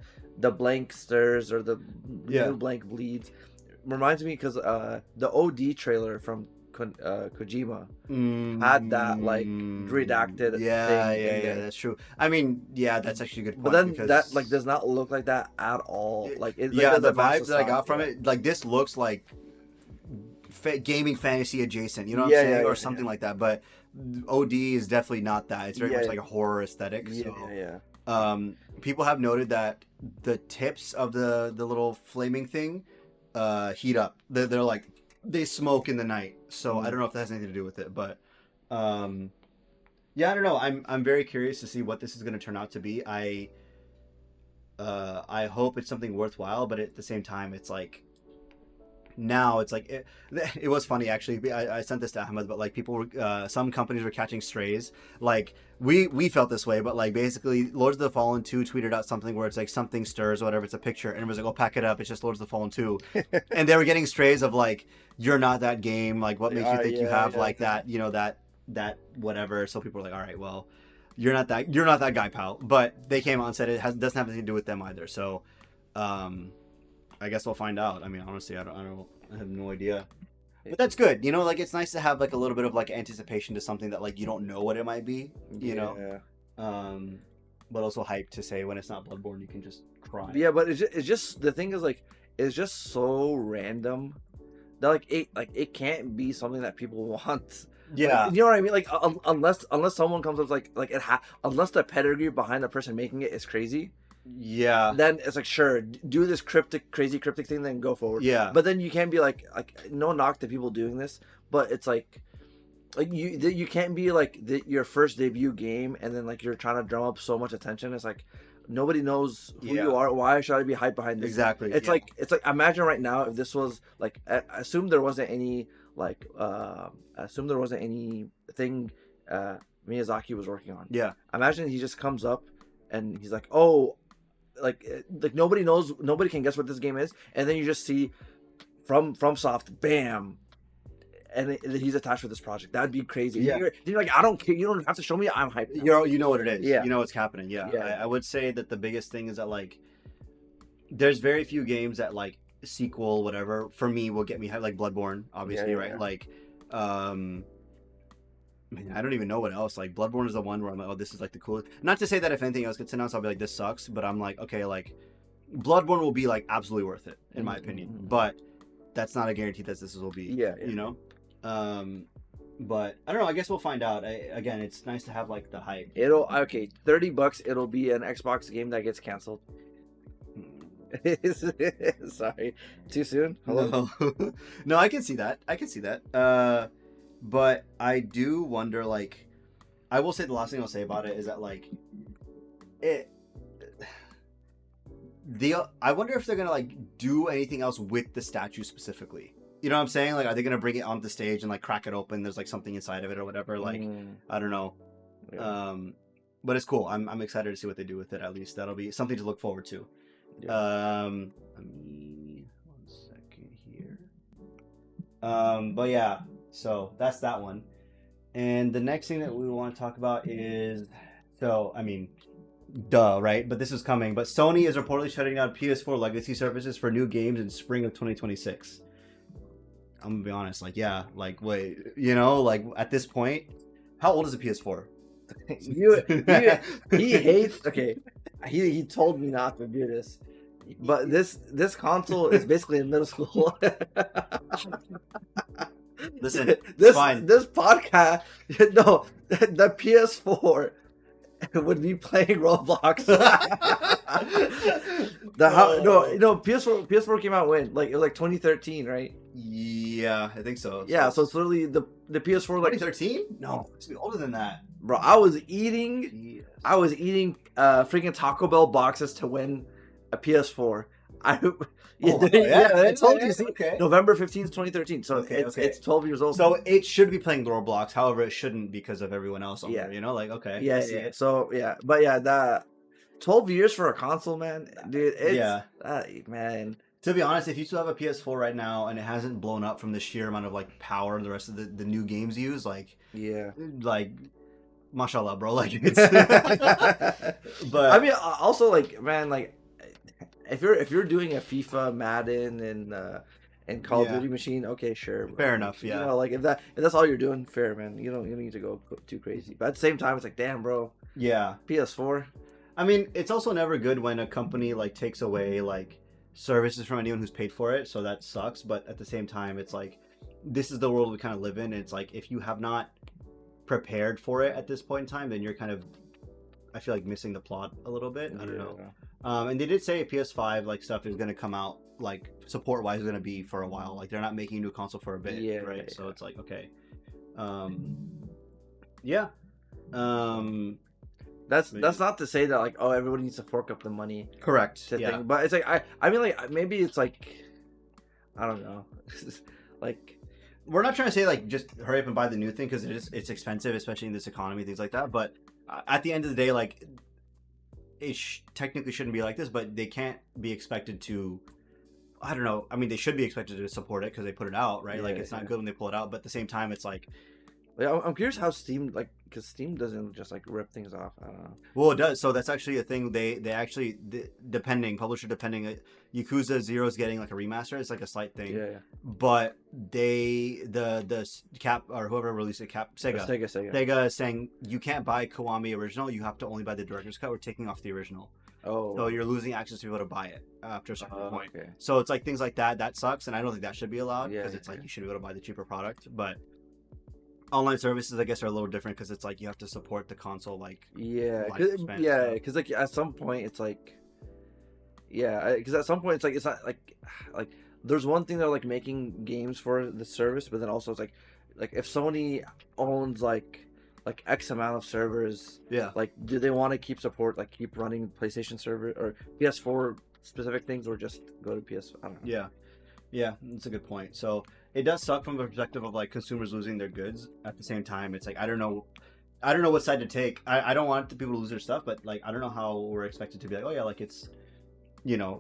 blank stirs or the new blank bleeds reminds me, because the OD trailer from Kojima had that like redacted thing. Yeah, that's true. I mean, yeah, that's actually a good point. But then that like does not look like that at all. The vibes that I got from it, like this looks like gaming fantasy adjacent, you know what I'm saying, or something like that. But OD is definitely not that. It's very much like a horror aesthetic. People have noted that the tips of the little flaming thing heat up. They're like, they smoke in the night. So I don't know if that has anything to do with it, but I don't know. I'm very curious to see what this is going to turn out to be. I hope it's something worthwhile, but at the same time, it's like, now it's like it was funny actually. I sent this to Ahmed, but like people were some companies were catching strays. Like we felt this way, but like basically Lords of the Fallen 2 tweeted out something where it's like something stirs or whatever, it's a picture, and it was like, oh, pack it up, it's just Lords of the Fallen 2. And they were getting strays of like, you're not that game, like what makes you think you have like that, you know, that whatever. So people were like, all right, well, you're not that guy, pal. But they came out and said doesn't have anything to do with them either. So I guess we'll find out. I mean, honestly, I have no idea. But that's good. You know, like it's nice to have like a little bit of like anticipation to something that like you don't know what it might be, you know. But also hype to say when it's not Bloodborne you can just cry. Yeah, but it's just the thing is like it's just so random that it can't be something that people want. Yeah. Like, you know what I mean? Like unless someone comes up unless the pedigree behind the person making it is crazy. Yeah. then it's like, sure, do this crazy cryptic thing, then go forward. Yeah. But then you can't be like no knock to people doing this, but it's like you can't be like your first debut game and then like you're trying to drum up so much attention. It's like nobody knows who you are. Why should I be hyped behind this? Exactly. It's like imagine right now if this was like assume there wasn't any thing Miyazaki was working on. Yeah. Imagine he just comes up and he's like, oh, like nobody knows, nobody can guess what this game is, and then you just see from FromSoft, bam, and he's attached with this project. That'd be crazy. Yeah. You're like, I don't care. You don't have to show me. I'm hyped. You know what it is. Yeah. You know what's happening. Yeah. Yeah. I would say that the biggest thing is that like, there's very few games that like sequel whatever for me will get me hyped, like Bloodborne, obviously, right? Yeah. Like, man, I don't even know what else. Like Bloodborne is the one where I'm like, oh, this is like the coolest. Not to say that if anything else gets announced, I'll be like, this sucks. But I'm like, okay, like Bloodborne will be like absolutely worth it in my opinion. But that's not a guarantee that this will be. Yeah. You know. But I don't know. I guess we'll find out. Again, it's nice to have like the hype. $30. It'll be an Xbox game that gets canceled. Sorry, too soon. Hello. No, I can see that. But I do wonder, like, I will say the last thing I'll say about it is that, like, I wonder if they're gonna like do anything else with the statue specifically. You know what I'm saying? Like, are they gonna bring it onto the stage and like crack it open? There's like something inside of it or whatever. Like, I don't know. Yeah. But it's cool. I'm excited to see what they do with it. At least that'll be something to look forward to. Yeah. Let me 1 second here. But yeah. So that's that one. And the next thing that we want to talk about is, so, I mean, duh, right? But this is coming. But Sony is reportedly shutting down PS4 legacy services for new games in spring of 2026. I'm going to be honest. Like, yeah. Like, wait. You know, like, at this point, how old is the PS4? He hates... Okay. He told me not to do this. But this console is basically in middle school. Listen, it's fine. This podcast, no, the PS4 would be playing Roblox. PS4 came out when? Like, it was like 2013, right? Yeah, I think so. Yeah, so it's literally the PS4 like 2013? No, it's be older than that. Bro, I was eating freaking Taco Bell boxes to win a PS4. I told you. Okay. November 15th, 2013. So it's 12 years old. So it should be playing Roblox. However, it shouldn't because of everyone else on there. You know, like, okay. Yeah. So yeah, but yeah, that 12 years for a console, man, dude. Man. To be honest, if you still have a PS4 right now and it hasn't blown up from the sheer amount of like power the rest of the new games use, like, yeah, like, mashallah, bro. Like, it's. But I mean, also, like, man, like, if you're doing a FIFA, Madden, and Call of Duty machine, okay, sure, fair enough. Yeah, you know, like if that's all you're doing, fair, man. You don't need to go too crazy. But at the same time, it's like, damn, bro. Yeah. PS4. I mean, it's also never good when a company like takes away like services from anyone who's paid for it, so that sucks. But at the same time, it's like this is the world we kind of live in. And it's like if you have not prepared for it at this point in time, then you're kind of, I feel like, missing the plot a little bit. I don't know. And they did say PS5 like stuff is going to come out, like support wise, is going to be for a while. Like they're not making a new console for a bit, right? Yeah. So it's like, okay, yeah. That's not to say that like, oh, everybody needs to fork up the money. Correct. Thing. But it's like I mean, like, maybe it's like, I don't know, like, we're not trying to say like just hurry up and buy the new thing because it's expensive, especially in this economy, things like that. But at the end of the day, like, it technically shouldn't be like this, but they can't be expected to. I don't know. I mean, they should be expected to support it because they put it out, right? Like, it's not good when they pull it out, but at the same time, it's like. I'm curious how Steam, like, because Steam doesn't just like rip things off. I don't know. Well, it does. So that's actually a thing. They actually publisher depending. Yakuza 0 is getting like a remaster. It's like a slight thing. Yeah. But the Cap or whoever released it, Sega is saying you can't buy Kiwami original. You have to only buy the director's cut. We're taking off the original. Oh. So you're losing access to be able to buy it after a certain point. Okay. So it's like things like that. That sucks, and I don't think that should be allowed because it's like you should be able to buy the cheaper product, but. Online services, I guess, are a little different because it's like you have to support the console, like because like at some point it's like Yeah, because at some point it's not like there's one thing they're like making games for the service, but then also it's like if Sony owns like X amount of servers, Yeah. like do they want to keep running PlayStation server or PS4 specific things, or just go to PS? I don't know. Yeah. Yeah, that's a good point. So it does suck from the perspective of like consumers losing their goods. At the same time, it's like I don't know what side to take. I don't want the people to lose their stuff, but like I don't know how we're expected to be like, oh yeah, like it's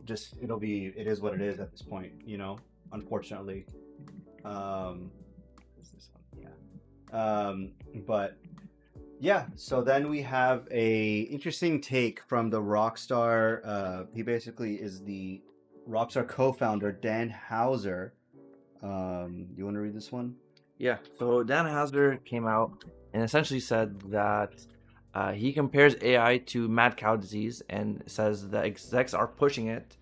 just it is what it is at this point, unfortunately. What's this one? Yeah. But yeah, so then we have a interesting take from the Rockstar. He basically is the Rockstar co-founder Dan Houser. You want to read this one? Yeah. So Dan Houser came out and essentially said that he compares AI to mad cow disease and says the execs are pushing it.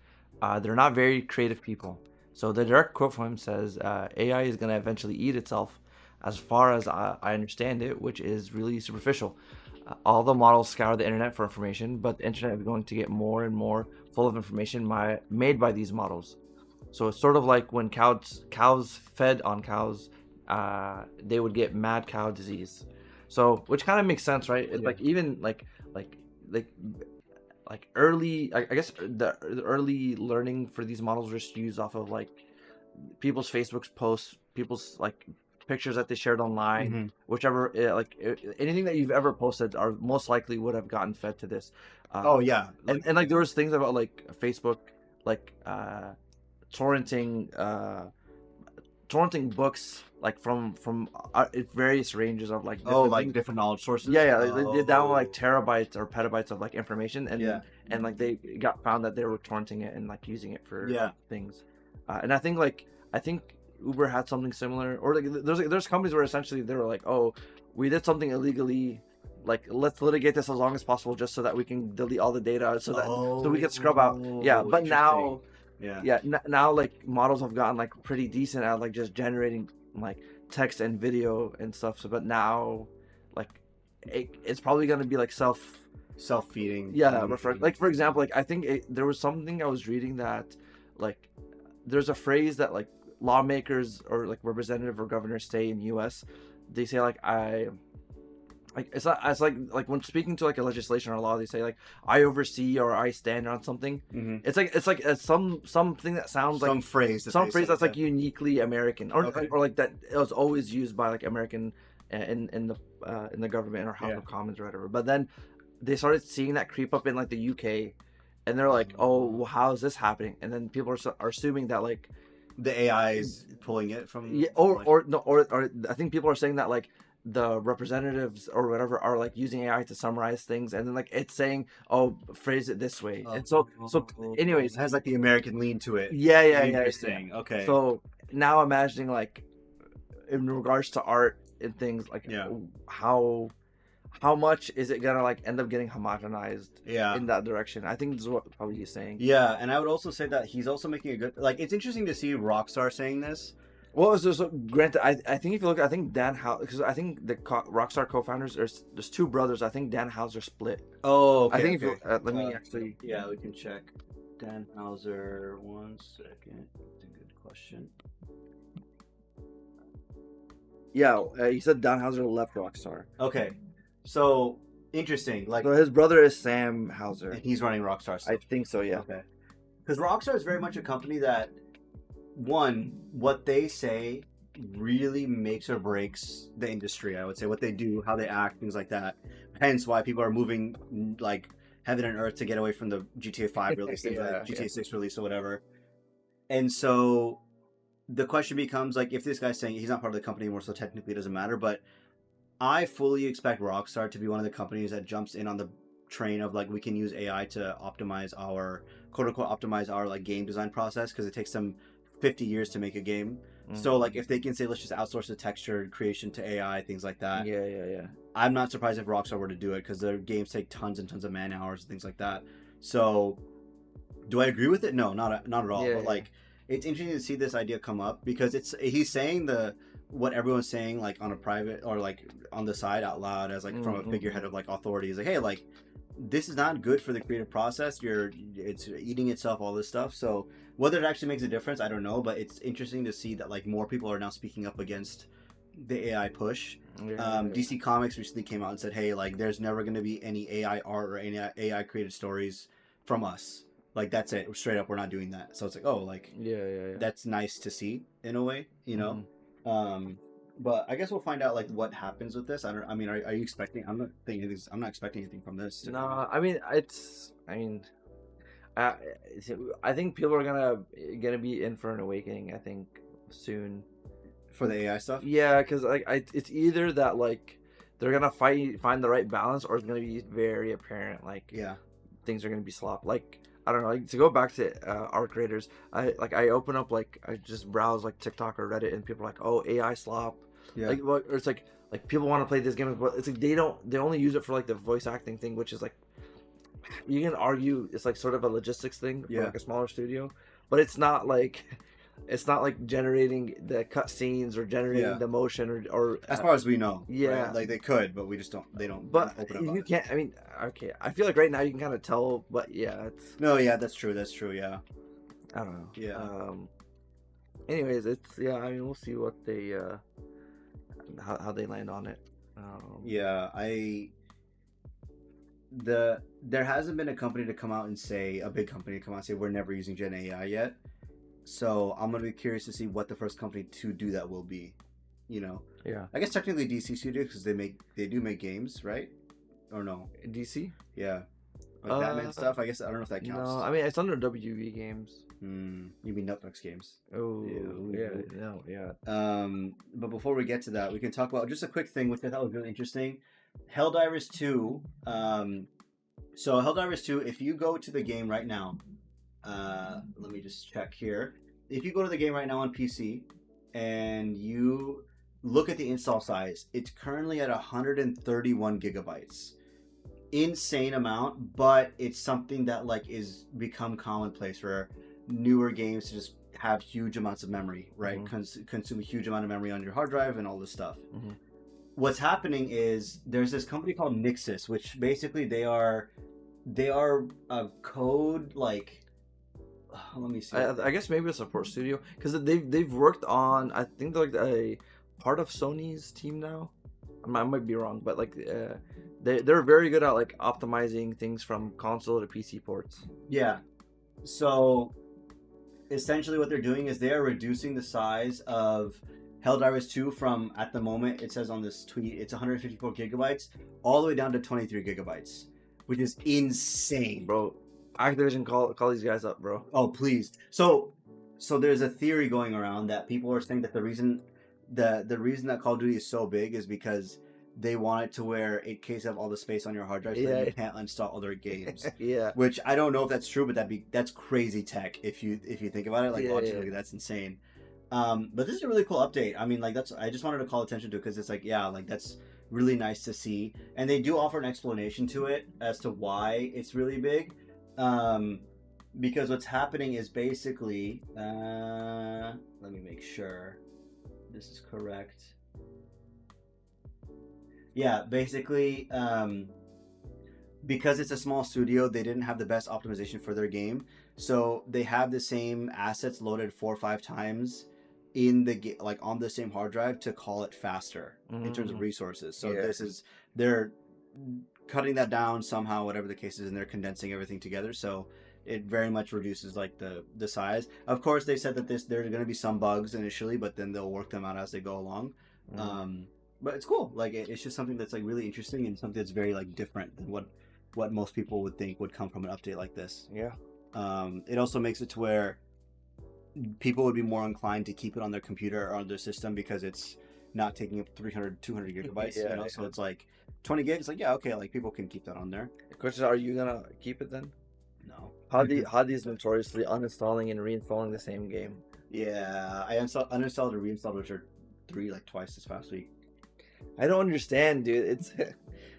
They're not very creative people. So the direct quote from him says, AI is going to eventually eat itself, as far as I understand it, which is really superficial. All the models scour the internet for information, but the internet is going to get more and more full of information made by these models. So it's sort of like when cows fed on cows, they would get mad cow disease. So, which kind of makes sense, right? It's like even like early, I guess the early learning for these models was just used off of like people's Facebook posts, people's like pictures that they shared online, whichever, anything that you've ever posted are most likely would have gotten fed to this. Oh yeah, and like there was things about like Facebook, like torrenting books like from various ranges of like different knowledge sources. Yeah, they did download like terabytes or petabytes of like information, and and like they got found that they were torrenting it and like using it for things. And I think Uber had something similar, or like there's companies where essentially they were like, oh, we did something illegally, like let's litigate this as long as possible just so that we can delete all the data so we can scrub out. Yeah, but now now like models have gotten like pretty decent at like just generating like text and video and stuff. So but now like it's probably gonna be like self-feeding. Yeah, like for example, like I think there was something I was reading that like there's a phrase that like lawmakers or like representative or governors say in US. They say like it's like when speaking to like a legislation or a law, they say like I oversee or I stand on something. It's like something that sounds like some phrase that's like uniquely American, or like that it was always used by like American in the government or House of Commons or whatever. But then they started seeing that creep up in like the UK, and they're like, oh, well, how is this happening? And then people are assuming that like the AI is pulling it from or I think people are saying that like the representatives or whatever are like using AI to summarize things, and then like it's saying, oh, phrase it this way. And so anyways, it has like the American lean to it. Yeah. Interesting. Okay. So now imagining like in regards to art and things like how much is it gonna like end up getting homogenized in that direction? I think this is what probably he's saying. Yeah, and I would also say that he's also making a good, like, it's interesting to see Rockstar saying this. Well, so granted, I think if you look, I think Dan Houser, because I think the Rockstar co-founders, there's two brothers. I think Dan Houser split. Oh, okay. I think if you let me actually. Yeah, we can check. Dan Houser, 1 second. That's a good question. Yeah, he said Dan Houser left Rockstar. Okay, so interesting. Like, so his brother is Sam Houser, and he's running Rockstar still. I think so. Yeah. Okay. Because Rockstar is very much a company that, one, what they say really makes or breaks the industry. I would say what they do, how they act, things like that. Hence why people are moving like heaven and earth to get away from the GTA 5 release, things like GTA 6 release or whatever. And so the question becomes like, if this guy's saying he's not part of the company anymore, so technically it doesn't matter. But I fully expect Rockstar to be one of the companies that jumps in on the train of like, we can use AI to optimize our quote unquote optimize our like game design process, because it takes them 50 years to make a game. So like if they can say let's just outsource the texture creation to AI, things like that. Yeah. I'm not surprised if Rockstar were to do it, because their games take tons and tons of man hours and things like that. So do I agree with it? No, not at all. But like it's interesting to see this idea come up, because he's saying what everyone's saying like on a private or like on the side out loud as like from a figurehead of like authority. Is like, hey, like this is not good for the creative process. It's eating itself, all this stuff. So whether it actually makes a difference, I don't know. But it's interesting to see that like more people are now speaking up against the AI push. DC Comics recently came out and said, hey, like there's never going to be any AI art or any AI created stories from us. Like that's it, straight up, we're not doing that. So it's like, oh, like that's nice to see in a way, you know. But I guess we'll find out like what happens with this. I mean, are you expecting? I'm not expecting anything from this. No, I mean I think people are gonna be in for an awakening. I think soon for the AI stuff. Yeah, because like it's either that like they're gonna find the right balance, or it's gonna be very apparent like things are gonna be slop. Like I don't know. Like, to go back to our creators, I open up like I just browse like TikTok or Reddit, and people are like, oh, AI slop. Yeah. Like what? Or it's like people want to play this game, but it's like they only use it for like the voice acting thing, which is like you can argue it's like sort of a logistics thing for like a smaller studio, but it's not like generating the cut scenes or generating the motion or as far as we know. Right? Like they could, but we just don't. They don't. But open up you can't. I mean, okay. I feel like right now you can kind of tell, but it's. No, yeah, that's true. That's true. Yeah. I don't know. Yeah. Anyways, it's I mean, we'll see what they how they land on it. There hasn't been a company to come out and say, a big company to come out and say we're never using Gen AI yet. So I'm gonna be curious to see what the first company to do that will be. You know. Yeah. I guess technically DC Studio, because they do make games, right? Or no? DC. Yeah. Like Batman stuff. I guess I don't know if that counts. No, I mean it's under WB Games. You mean Netflix games? Oh, yeah. But before we get to that, we can talk about just a quick thing, which I thought was really interesting. Helldivers 2. So Helldivers 2, if you go to the game right now, let me just check here. If you go to the game right now on PC and you look at the install size, it's currently at 131 gigabytes. Insane amount, but it's something that like is become commonplace for newer games to just have huge amounts of memory, right? Consume a huge amount of memory on your hard drive and all this stuff. What's happening is there's this company called Nixus, which basically they are a code like let me see. I guess maybe a support studio, because they've worked on, I think they're like a part of Sony's team now. I might be wrong, but like they're very good at like optimizing things from console to PC ports. Yeah. So essentially what they're doing is they are reducing the size of Helldivers 2 from, at the moment, it says on this tweet, it's 154 gigabytes, all the way down to 23 gigabytes, which is insane. Bro, Activision, call these guys up, bro. Oh, please. So there's a theory going around that people are saying that the reason that Call of Duty is so big is because they want it to where it case have all the space on your hard drive so that you can't install other games. Which I don't know if that's true, but that's crazy tech if you think about it. Like logically, that's insane. But this is a really cool update. I mean, like I just wanted to call attention to it because it's like, like that's really nice to see, and they do offer an explanation to it as to why it's really big. Because what's happening is basically, let me make sure this is correct. Yeah, basically, because it's a small studio, they didn't have the best optimization for their game, so they have the same assets loaded 4 or 5 times in the like on the same hard drive to call it faster in terms of resources. So they're cutting that down somehow, whatever the case is, and they're condensing everything together. So it very much reduces like the size. Of course, they said that there's going to be some bugs initially, but then they'll work them out as they go along. But it's cool. Like it's just something that's like really interesting and something that's very like different than what most people would think would come from an update like this. Yeah. It also makes it to where people would be more inclined to keep it on their computer or on their system because it's not taking up 300, 200 gigabytes. So it's like 20 gigs. Like, okay, like people can keep that on there. The question is, are you gonna keep it then? No. Hadi's notoriously uninstalling and reinstalling the same game. Yeah, I uninstalled and reinstalled Witcher 3 like twice this past week. I don't understand, dude. It's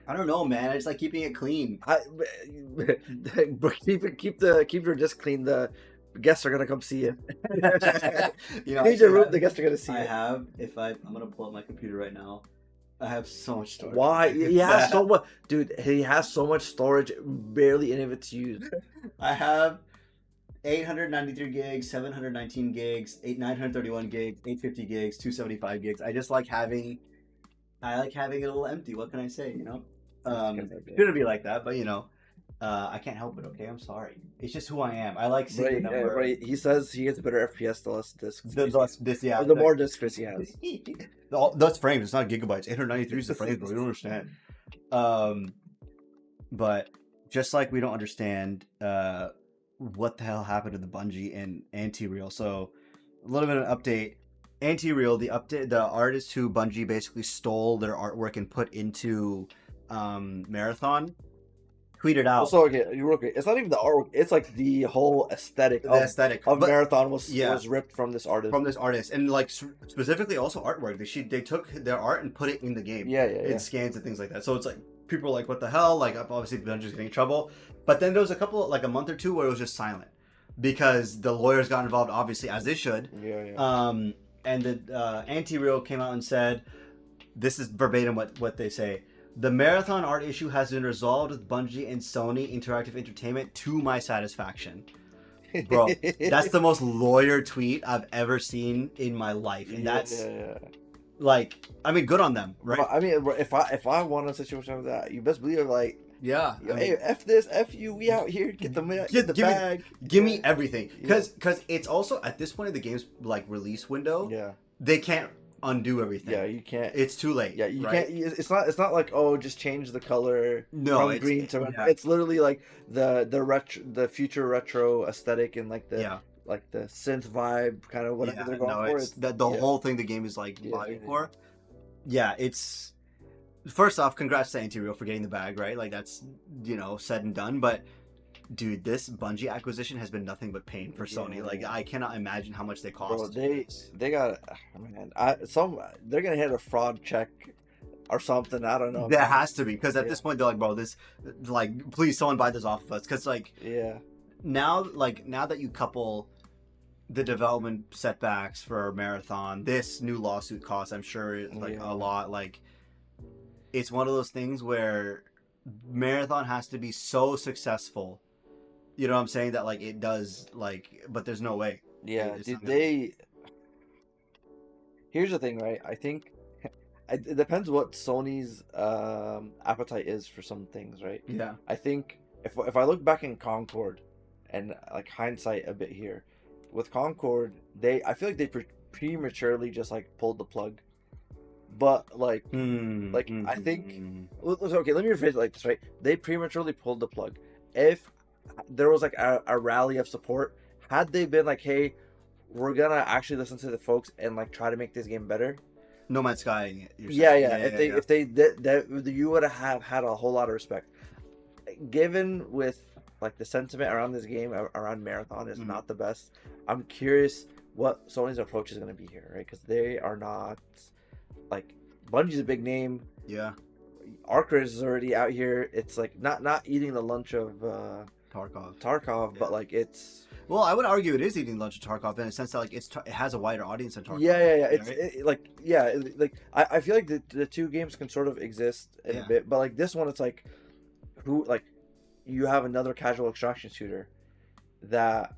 I don't know, man. It's like keeping it clean. Keep your disk clean. The guests are gonna come see you. You know, Change your room. The guests are gonna see you. I'm gonna pull up my computer right now. I have so much storage. Why? He has so much, dude. He has so much storage, barely any of it's used. I have 893 gigs, 719 gigs, 931 gigs, 850 gigs, 275 gigs. I like having it a little empty. What can I say? Shouldn't be like that, but I can't help it. Okay, I'm sorry. It's just who I am. I like seeing the number. Right. He says he gets better FPS the less discs. The more disc space he has. That's frames. It's not gigabytes. 893 is the frames, bro. You don't understand. But just like we don't understand what the hell happened to the Bungie and Anti-Real. So a little bit of an update. Anti-Real, the artist who Bungie basically stole their artwork and put into Marathon, tweeted out. Also, okay, it's not even the artwork. It's like the whole aesthetic. Of Marathon was ripped from this artist. And like specifically also artwork. They took their art and put it in the game. In scans and things like that. So it's like people are like, what the hell? Like obviously Bungie's getting in trouble. But then there was a month or two where it was just silent because the lawyers got involved, obviously, as they should. And the Anti-Real came out and said, this is verbatim what they say. The Marathon art issue has been resolved with Bungie and Sony Interactive Entertainment to my satisfaction. Bro, that's the most lawyer tweet I've ever seen in my life. And that's like, I mean, good on them, right? I mean, if I want a situation like that, you best believe like, hey, F this, F you, we out here, get the bag. Give me everything. Because it's also, at this point of the game's like release window, they can't undo everything. Yeah, you can't. It's too late. Yeah, you can't. It's not like, oh, just change the color from green to red. It's literally like the future retro aesthetic and like the synth vibe kind of whatever they're going for. It's the whole thing the game is like vying for. Yeah, it's first off, congrats to Anti-Real for getting the bag, right? Like that's said and done, but dude, this Bungie acquisition has been nothing but pain for Sony. Like I cannot imagine how much they cost. Bro, they got they're gonna hit a fraud check or something. I don't know. There has to be, because at this point they're like, bro, this like, please someone buy this off of us, because like now that you couple the development setbacks for Marathon, this new lawsuit costs, I'm sure, like a lot. Like it's one of those things where Marathon has to be so successful. You know what I'm saying? That like it does, like, but there's no way. Yeah, here's the thing, right? I think it depends what Sony's appetite is for some things, right? Yeah. I think if I look back in Concord and like hindsight a bit here, with Concord, I feel like they prematurely just like pulled the plug. But I think okay, let me rephrase it like this, right? They prematurely pulled the plug. If there was like a rally of support, had they been like, hey, we're gonna actually listen to the folks and like try to make this game better, No Man's Sky. If they did that, you would have had a whole lot of respect. Given with like the sentiment around this game, around Marathon, is not the best. I'm curious what Sony's approach is going to be here, right? Because they are not like, Bungie's a big name. Yeah. Arcris is already out here. It's like not eating the lunch of Tarkov, but like it's. Well, I would argue it is eating lunch of Tarkov in a sense that like it has a wider audience than Tarkov. I feel like the two games can sort of exist in a bit, but like this one, it's like you have another casual extraction shooter that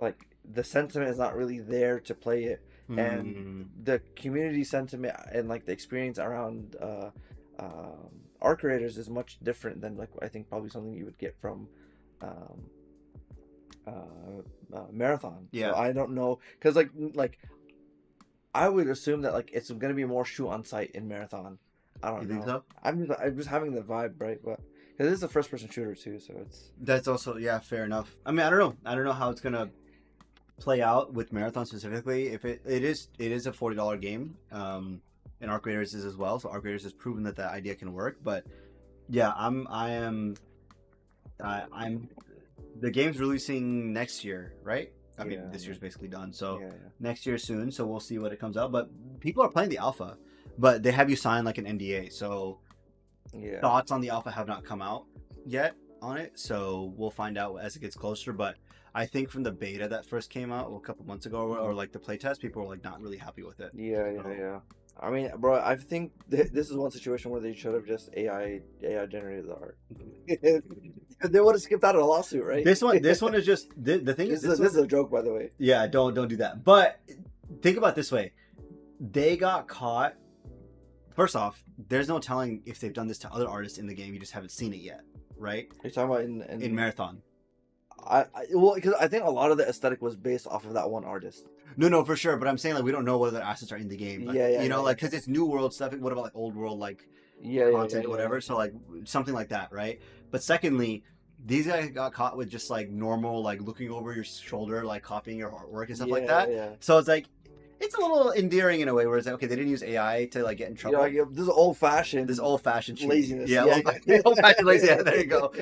like the sentiment is not really there to play it, and the community sentiment and like the experience around Arc Raiders is much different than like I think probably something you would get from Marathon. Yeah, so I don't know, because like I would assume that like it's gonna be more shoot on sight in Marathon. I don't know. Think so? I'm just having the vibe, right? But because this is a first person shooter too, so that's also fair enough. I mean, I don't know how it's gonna play out with Marathon specifically. If it is a $40 game, and Arc Raiders is as well. So Arc Raiders has proven that idea can work. But yeah, I'm the game's releasing next year, right? I mean, this year's basically done. So next year soon. So we'll see what it comes out. But people are playing the alpha, but they have you sign like an NDA. So thoughts on the alpha have not come out yet on it. So we'll find out as it gets closer. But I think from the beta that first came out a couple months ago, or like the playtest, people were like not really happy with it. I mean, bro, I think this is one situation where they should have just AI generated the art. They would have skipped out of a lawsuit, right? This one is just the thing is This is a joke, by the way. yeah, don't do that. But think about it this way: they got caught. First off, there's no telling if they've done this to other artists in the game. You just haven't seen it yet, right? You're talking about In Marathon. Well, because I think a lot of the aesthetic was based off of that one artist. No, for sure. But I'm saying like we don't know whether assets are in the game. But, Yeah, you know, yeah, like because it's new world stuff. What about like old world like Yeah, content or whatever? So like something like that, right? But secondly, these guys got caught with just like normal like looking over your shoulder, like copying your artwork and stuff like that. Yeah. So it's like it's a little endearing in a way where it's like okay, they didn't use AI to like get in trouble. Yeah, this is old fashioned. This old fashioned laziness. Yeah, old fashioned laziness. Yeah, there you go.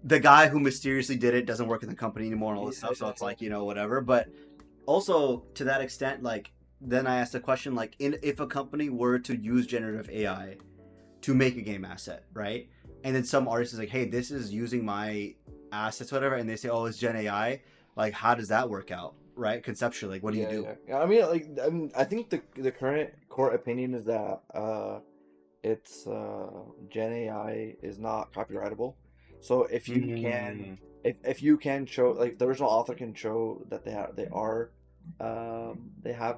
The guy who mysteriously did it doesn't work in the company anymore and all this stuff. So it's like, you know, whatever. But also to that extent, like, then I asked the question, like, if a company were to use generative AI to make a game asset, right? And then some artist is like, hey, this is using my assets, whatever. And they say, oh, it's Gen AI. Like, how does that work out, right? Conceptually, like, what do you do? Yeah. I mean, I think the current court opinion is that it's Gen AI is not copyrightable. So if you can, if you can show, like the original author can show that they have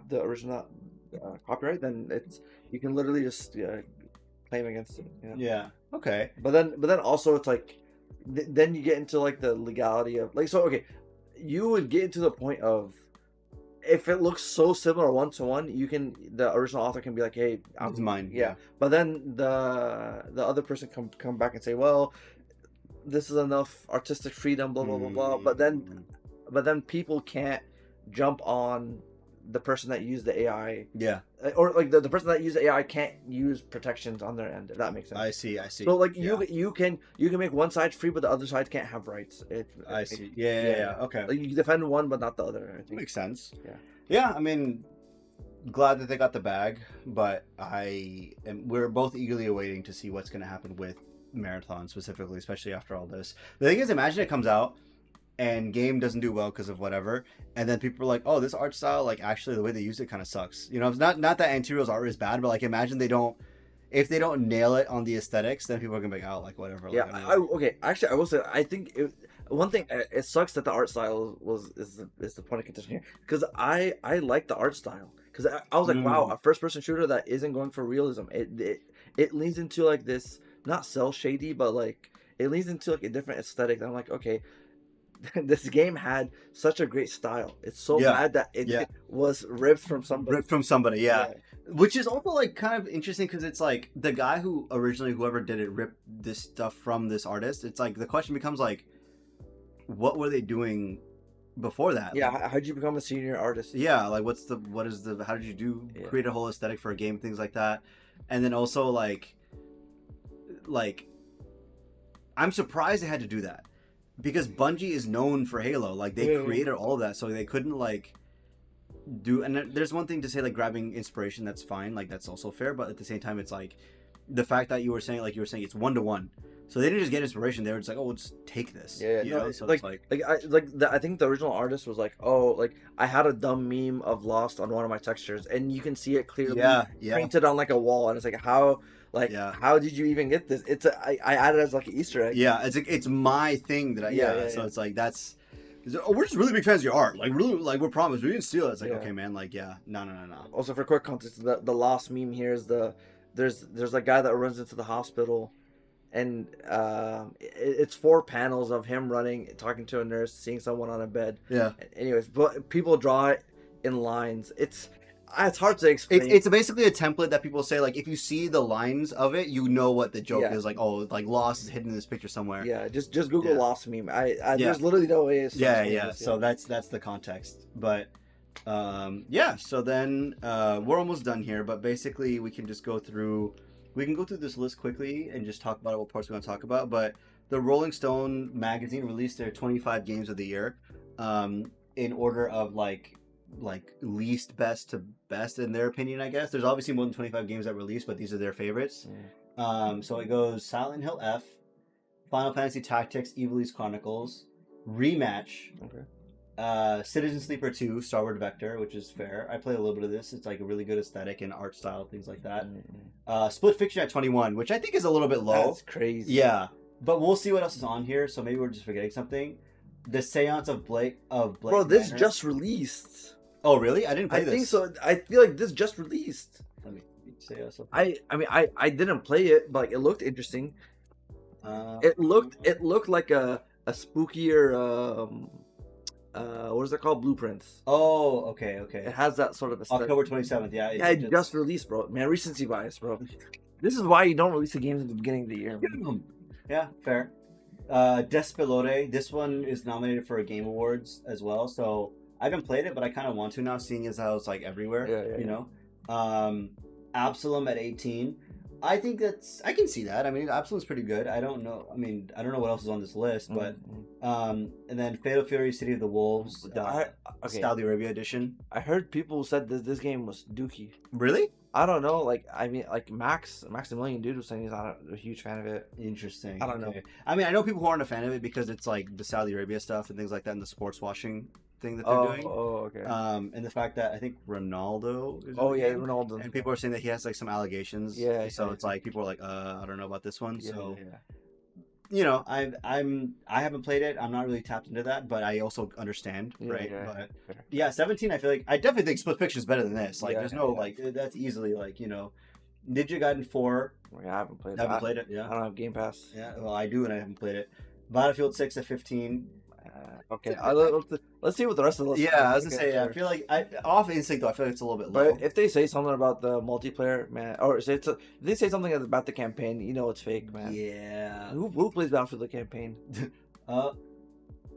the original copyright, then you can literally just claim against it. You know? Yeah. Okay. But then also it's like, then you get into like the legality of like, so okay, you would get into the point of if it looks so similar one to one, the original author can be like, hey, it's mine. Yeah. But then the other person come back and say, well, this is enough artistic freedom, blah blah blah blah. But then people can't jump on the person that used the AI. Yeah. Or like the person that used the AI can't use protections on their end. If that makes sense. I see. So like you can make one side free, but the other side can't have rights. I see. Yeah. Okay. Like you can defend one, but not the other. I think. Makes sense. Yeah. Yeah. I mean, glad that they got the bag, but we're both eagerly awaiting to see what's going to happen with Marathon specifically, especially after all this. The thing is, imagine it comes out and game doesn't do well because of whatever, and then people are like, oh, this art style, like actually the way they use it kind of sucks. You know, it's not that Anterio's art is bad, but like imagine if they don't nail it on the aesthetics, then people are gonna be like, oh, like whatever. Yeah. Okay. Actually, I will say I think one thing, it sucks that the art style is the point of contention here, because I like the art style, because I was like, wow, a first person shooter that isn't going for realism. It leans into like this, not cell shady, but like it leans into like a different aesthetic. I'm like, okay, this game had such a great style. It's so bad that it was ripped from somebody. Yeah. Which is also like kind of interesting because it's like the guy whoever did it ripped this stuff from this artist. It's like the question becomes like, what were they doing before that? Yeah, like, how'd you become a senior artist? Yeah, like how did you create a whole aesthetic for a game, things like that. And then also like I'm surprised they had to do that because Bungie is known for Halo. Like they created all of that, so they couldn't like do. And there's one thing to say like grabbing inspiration, that's fine, like that's also fair. But at the same time, it's like the fact that you were saying it's 1-to-1. So they didn't just get inspiration; they were just like, "Oh, we'll just take this." Yeah. You know? So like, it's like I think the original artist was like, "Oh, like I had a dumb meme of Lost on one of my textures, and you can see it clearly painted on like a wall, and it's like how." Like, how did you even get this? I added it as like an Easter egg. Yeah, it's my thing that So it's like we're just really big fans of your art. Like really, like we're promised. We didn't steal it. It's like okay, man. Like no. Also, for quick context, the Lost meme here is there's a guy that runs into the hospital, and it's 4 panels of him running, talking to a nurse, seeing someone on a bed. Yeah. Anyways, but people draw it in lines. It's hard to explain. It's basically a template that people say, like, if you see the lines of it, you know what the joke is. Like, oh, like Lost is hidden in this picture somewhere. Yeah, just Google Lost meme. There's literally no way. So that's the context. But so then we're almost done here. But basically, we can just go through this list quickly and just talk about what parts we want to talk about. But the Rolling Stone magazine released their 25 games of the year in order of like least best to best in their opinion, I guess. There's obviously more than 25 games that released, but these are their favorites. So it goes Silent Hill F, Final Fantasy Tactics, Ivalice Chronicles, Rematch, Citizen Sleeper 2, Starboard Vector, which is fair. I played a little bit of this. It's like a really good aesthetic and art style, things like that. Split Fiction at 21, which I think is a little bit low. That's crazy. Yeah, but we'll see what else is on here. So maybe we're just forgetting something. The Seance of Blake Bro, this Manor. just released. Oh, really? I didn't play I this. think so. I feel like this just released. Let me say also. I mean, I didn't play it, but like, it looked interesting. It looked like a spookier what is it called? Blueprints. Oh, okay. It has that sort of aesthetic. October 27th. Yeah. Yeah, it just released, bro. Man, recency bias, bro. This is why you don't release the games at the beginning of the year. Yeah, fair. Despelote. This one is nominated for a Game Awards as well. So I haven't played it, but I kind of want to now, seeing as how it's like everywhere. Yeah, you know. Absalom at 18. I think I can see that. I mean, Absalom's pretty good. I don't know what else is on this list, but and then Fatal Fury: City of the Wolves, Saudi Arabia edition. I heard people said that this game was dookie. Really? I don't know. Like, I mean, like Maximilian dude was saying he's not a huge fan of it. Interesting. I don't know. I mean, I know people who aren't a fan of it because it's like the Saudi Arabia stuff and things like that, and the sports washing thing that they're doing. Oh, okay. And the fact that I think Ronaldo is Ronaldo. and people are saying that he has like some allegations. Yeah. So it's like people are like, I don't know about this one. Yeah, so yeah. you know, I haven't played it. I'm not really tapped into that, but I also understand, right? Yeah, But yeah, 17. I feel like I definitely think Split Fiction is better than this. Like, there's no like that's easily like, you know, Ninja Gaiden 4. I haven't played it. Haven't played it. Yeah. I don't have Game Pass. Yeah. Well, I do, and I haven't played it. Battlefield 6 at 15. Okay, let's see what the rest of the list. Yeah, I was gonna say. I feel like off instinct though, I feel like it's a little bit low. But if they say something about the multiplayer, man, or if they say something about the campaign, you know it's fake, man. Yeah. Who plays Battlefield the campaign?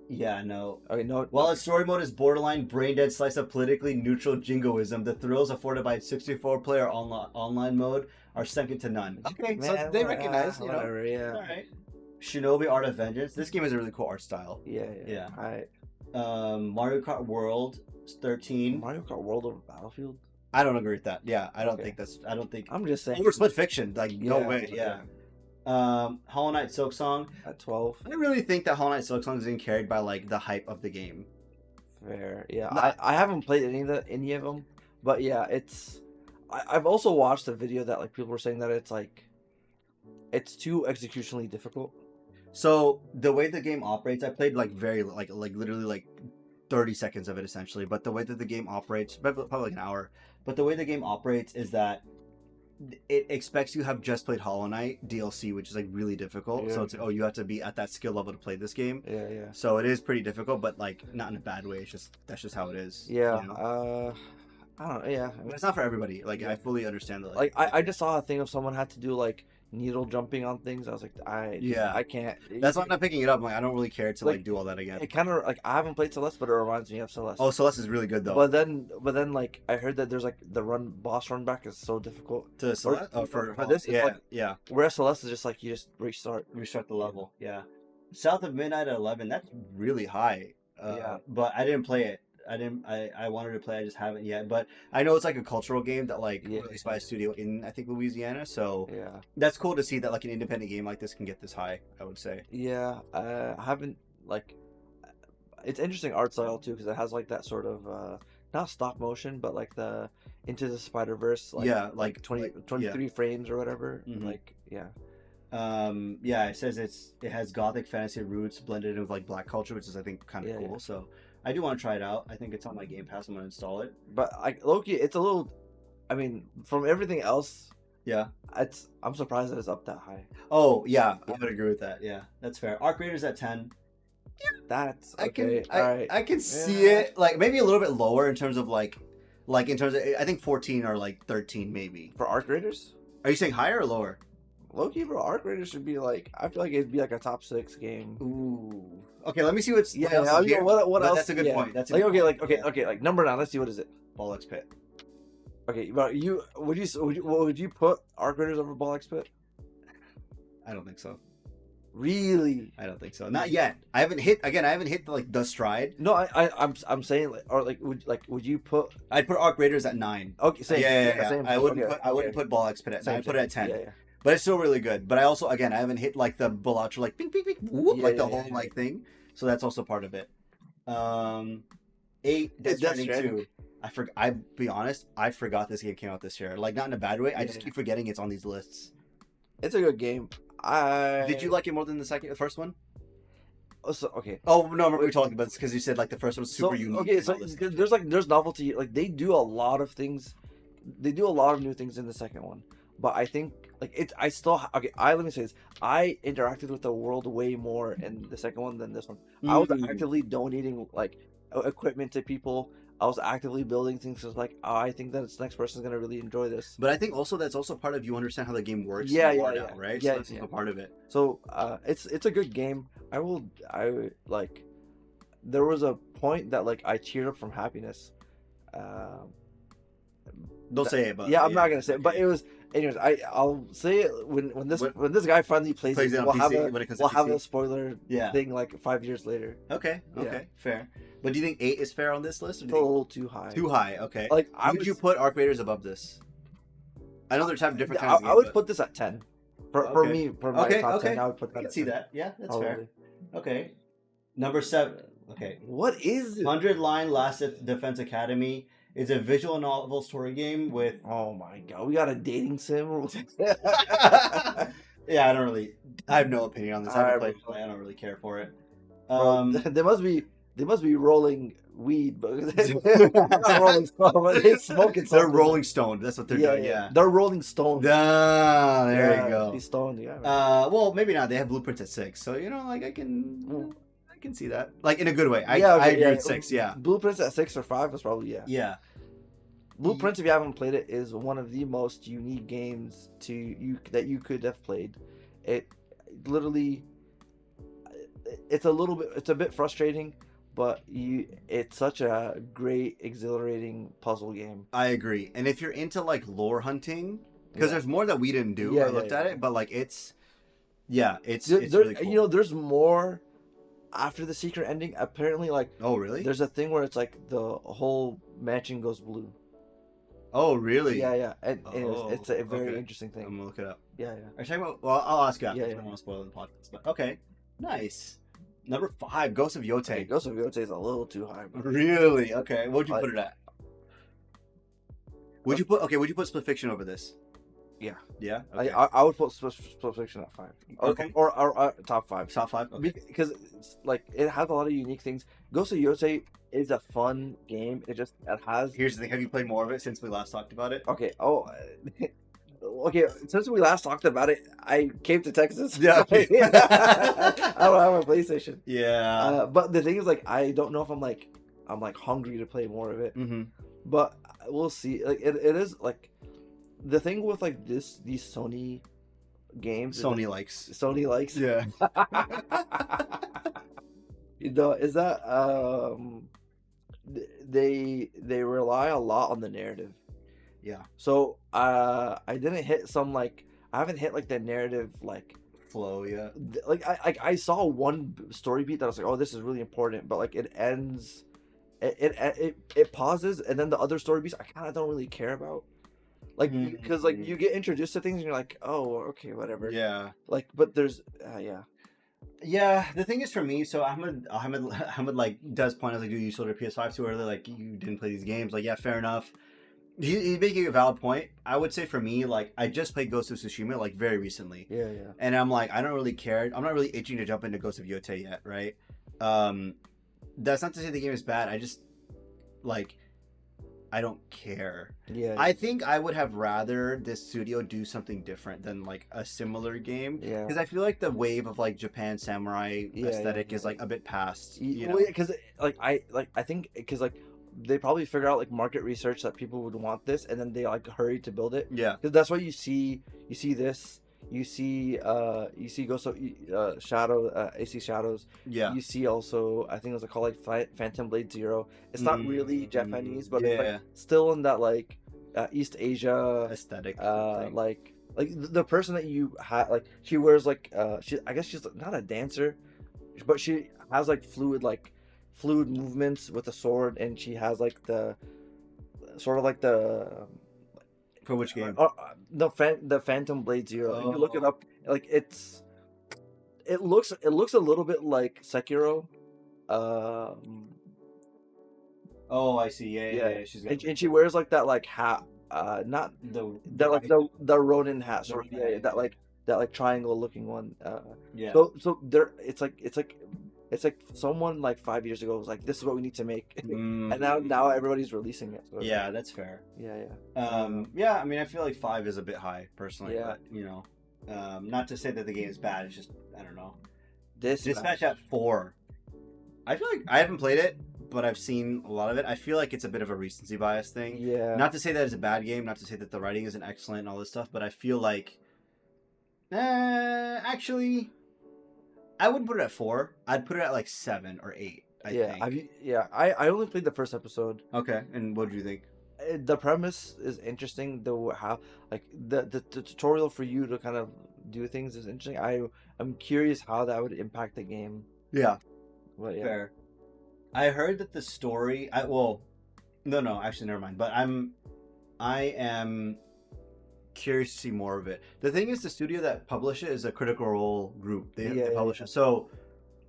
Yeah, no. Okay, no. While its story mode is borderline brain dead slice of politically neutral jingoism, the thrills afforded by its 64-player online mode are second to none. Okay, Man, so they recognize, you know. whatever, yeah. All right. Shinobi Art of Vengeance. This game has a really cool art style. Yeah. All right. Mario Kart World 13. Mario Kart World over Battlefield? I don't agree with that. Yeah, I don't think. I'm just saying. Over Split Fiction. Like, no way. Yeah. Hollow Knight Silksong. At 12. I really think that Hollow Knight Silksong is being carried by like the hype of the game. Fair. Yeah. I haven't played any of them, but yeah, I've also watched a video that like people were saying that it's too executionally difficult. So the way the game operates, I played like literally like 30 seconds of it essentially. But the way that the game operates, probably like an hour. But the way the game operates is that it expects you to have just played Hollow Knight DLC, which is like really difficult. Yeah. So it's like, you have to be at that skill level to play this game. Yeah. So it is pretty difficult, but like not in a bad way. That's just how it is. Yeah. You know? I don't know. Yeah. But it's not for everybody. Like I fully understand that. Like I just saw a thing of someone had to do like needle jumping on things. I was like, I can't. That's why I'm not picking it up. Like I don't really care to like do all that again. It kind of like I haven't played Celeste, but it reminds me of Celeste. Oh, Celeste is really good though. But then like I heard that there's like the boss run back is so difficult to Celeste. For this, yeah, like, yeah. Whereas Celeste is just like you just restart the level. Yeah. South of Midnight at 11. That's really high. Yeah. But I didn't play it. I wanted to play. I just haven't yet. But I know it's like a cultural game that like released by a studio in I think Louisiana. So yeah, that's cool to see that like an independent game like this can get this high. I would say. Yeah, I haven't like. It's interesting art style too because it has like that sort of not stop motion but like the Into the Spider-Verse like 23 frames or whatever. Mm-hmm. Like yeah. It says it has gothic fantasy roots blended in with like black culture, which is I think kind of cool. Yeah. So I do want to try it out. I think it's on my Game Pass. I'm gonna install it. But like Loki, it's a little. I mean, from everything else, yeah, I'm surprised that it's up that high. Oh yeah, I would agree with that. Yeah, that's fair. Arc Raiders at 10. Yeah, that's okay. I can see it. Like maybe a little bit lower in terms of like in terms of I think 14 or like 13 maybe for Arc Raiders. Are you saying higher or lower? Loki, bro, Arc Raiders should be like. I feel like it'd be like a top 6 game. Ooh. Okay, let me see what else is here. What else? That's a good point. That's like number 9. Let's see what is it. Bollocks Pit. Okay, but would you put Arc Raiders over Bollocks Pit? I don't think so. Really? I don't think so. Not yet. I haven't hit the stride. No, I'm saying would you put? I'd put Arc Raiders at 9. Okay, same. Yeah. Same. I wouldn't put Bollocks Pit at 9. I'd put it at 10. Yeah. But it's still really good. But I also, again, I haven't hit like the Balacha, like ping, ping, ping, whoop, like the whole like thing. So that's also part of it. Um, 8 Death Death Stranding Stranding. 2. I be honest, I forgot this game came out this year. Like not in a bad way. I just Yeah. keep forgetting it's on these lists. It's a good game. Did you like it more than the first one? Okay. Oh no, remember we were talking about this because you said like the first one was super unique. Okay, and so all this. there's novelty. Like they do a lot of things. They do a lot of new things in the second one. But I think like let me say this. I interacted with the world way more in the second one than this one. I was actively donating like equipment to people. I was actively building things. So it's like, oh, I think that this next person's gonna really enjoy this. But I think also that's also part of you understand how the game works. Yeah, more yeah, now, yeah. right? Yeah, So that's also part of it. So it's a good game. I like. There was a point that like I cheered up from happiness. Don't say it, but Yeah, I'm not gonna say it, but it was. Anyways, I'll say it when this guy finally plays it. it on We'll have PC, when it comes to we'll have PC. a spoiler Yeah. thing like 5 years later. Okay, Yeah. fair. But do you think 8 is fair on this list? Or It's do a you little too high. think too high? Okay. Like Would you put Arc Raiders above this? I know they're different kinds. I would put this at 10. For Okay. me, for my top 10, I would put that. I can at see 10. that. Yeah, that's Probably. fair. Okay. Number 7. Okay. What is it? 100-line Last Defense Academy is a visual novel story game with. Oh my god, we got a dating sim. Yeah, I have no opinion on this. I haven't Alright, played it. I don't really care for it. Bro, they must be rolling weed, but not rolling stone, but they're smoking. They're something. Rolling Stone. That's what they're doing. Yeah. They're rolling stone. Ah, there you go. She's stoned. Yeah. Well, maybe not. They have blueprints at 6, so like I can see that, like in a good way. I agree with 6. Yeah. Blueprints at 6 or 5 is probably Yeah. Blueprints, if you haven't played it, is one of the most unique games that you could have played. It literally, it's a bit frustrating, but it's such a great, exhilarating puzzle game. I agree. And if you're into like lore hunting, because there's more that we didn't do. I looked at it, but like it's really cool. There's more after the secret ending. Apparently, like, oh really? There's a thing where it's like the whole mansion goes blue. Oh really? Yeah. And it's a very interesting thing. I'm gonna look it up. Yeah. Are you talking about? Well, I'll ask you after. Yeah. I don't want to spoil the podcast, but okay, nice. Number 5, Ghost of Yote. Hey, Ghost of Yote is a little too high. Bro. Really? Okay. What'd you put it at? Would you put Split Fiction over this? Yeah. Yeah. Okay. I would put Split Fiction at 5. Or top 5. Top 5. Okay. Because it has a lot of unique things. Ghost of Yote is a fun game. It has. Here's the thing: have you played more of it since we last talked about it? Okay. Oh. Okay. Since we last talked about it, I came to Texas. Yeah. I don't have a PlayStation. Yeah. But the thing is, like, I don't know if I'm hungry to play more of it. Mm-hmm. But we'll see. Like, it is like the thing with like these Sony games. Sony likes. Yeah. Is that they rely a lot on the narrative. Yeah. So I didn't hit I haven't hit like the narrative like flow yet. I saw one story beat that I was like, oh, this is really important, but like it ends, it pauses, and then the other story beats I kind of don't really care about. Like, because like you get introduced to things and you're like, oh, okay, whatever. Yeah. Like, but there's Yeah, the thing is for me, so Ahmed like does point out like, dude, you sold your PS5 too early, like you didn't play these games. Like, yeah, fair enough. He's making a valid point. I would say for me, like I just played Ghost of Tsushima like very recently. Yeah. And I'm like, I don't really care. I'm not really itching to jump into Ghost of Yote yet, right? That's not to say the game is bad. I just like I don't care. Yeah. I think I would have rather this studio do something different than like a similar game. Yeah. Because I feel like the wave of like Japan samurai aesthetic is like a bit past. You know? Well, because I think because like they probably figure out like market research that people would want this, and then they like hurry to build it. Yeah. Because that's why you see this. You see Ghost of Shadow, AC Shadows. Yeah. You see also, I think it was called like Phantom Blade Zero. It's not really Japanese, but it's like still in that like East Asia aesthetic. like the person that you have, like she wears like I guess she's not a dancer, but she has like fluid movements with a sword, and she has like the sort of like the. For which game? The Phantom Blade Zero. Oh. You look it up. Like it looks a little bit like Sekiro. Oh, I see. Yeah, yeah, Yeah, yeah. She's got and she wears like that like hat, not that like the Ronin hat, sort of. Ronin hat, Yeah, yeah. that like triangle looking one. Yeah. So there, it's like someone like 5 years ago was like, this is what we need to make, and now everybody's releasing it. So, Yeah, that's fair. yeah. Yeah, I mean, I feel like 5 is a bit high personally, Yeah. but not to say that the game is bad. It's just I don't know. This Dispatch at 4. I feel like I haven't played it, but I've seen a lot of it. I feel like it's a bit of a recency bias thing. Yeah. Not to say that it's a bad game, not to say that the writing isn't excellent and all this stuff, but I feel like, actually, I wouldn't put it at 4. I'd put it at like 7 or 8. I think. I only played the first episode. Okay, and what do you think? The premise is interesting. Though how like the tutorial for you to kind of do things is interesting. I'm curious how that would impact the game. Yeah. But yeah. Fair. I heard that the story. No, actually, never mind. But I am curious to see more of it. The thing is, the studio that published it is a Critical Role group. They publish it, so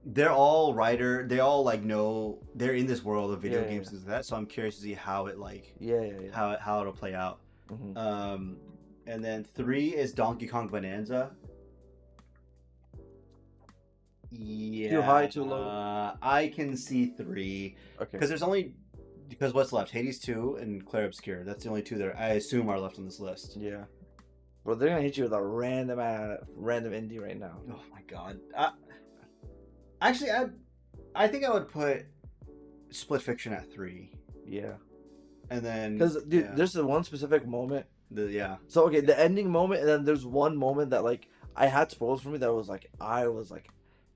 they're all writer. They all like know they're in this world of video games and that. So I'm curious to see how it how it'll play out. Mm-hmm. And then 3 is Donkey Kong Bonanza. Yeah. Too high, too low? I can see 3. Okay. Because what's left? Hades 2 and Clair Obscur. That's the only 2 that I assume are left on this list. Yeah. Bro, they're gonna hit you with a random indie right now. Oh my god. Actually, I think I would put Split Fiction at 3. Yeah. And then because dude, there's the one specific moment. So okay, the ending moment, and then there's one moment that like I had spoiled for me that was like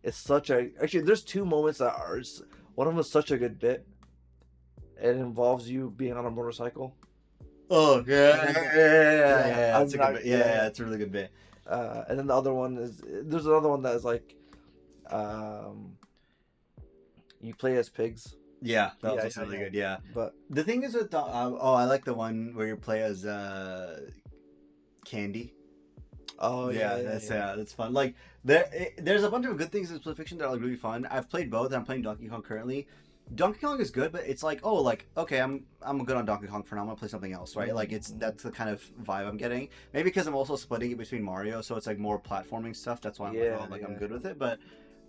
it's such a actually there's 2 moments that are one of them is such a good bit. It involves you being on a motorcycle. Oh yeah. That's a good bit. Yeah, it's a really good bit. And then the other one is there's another one that is like, you play as pigs. Yeah, that was also really good. Yeah, but the thing is with I like the one where you play as Candy. Oh that's fun. Like there's a bunch of good things in Split Fiction that are like really fun. I've played both. I'm playing Donkey Kong currently. Donkey Kong is good, but it's like okay, I'm good on Donkey Kong for now. I'm gonna play something else, right? Like that's the kind of vibe I'm getting. Maybe because I'm also splitting it between Mario, so it's like more platforming stuff. That's why I'm good with it. But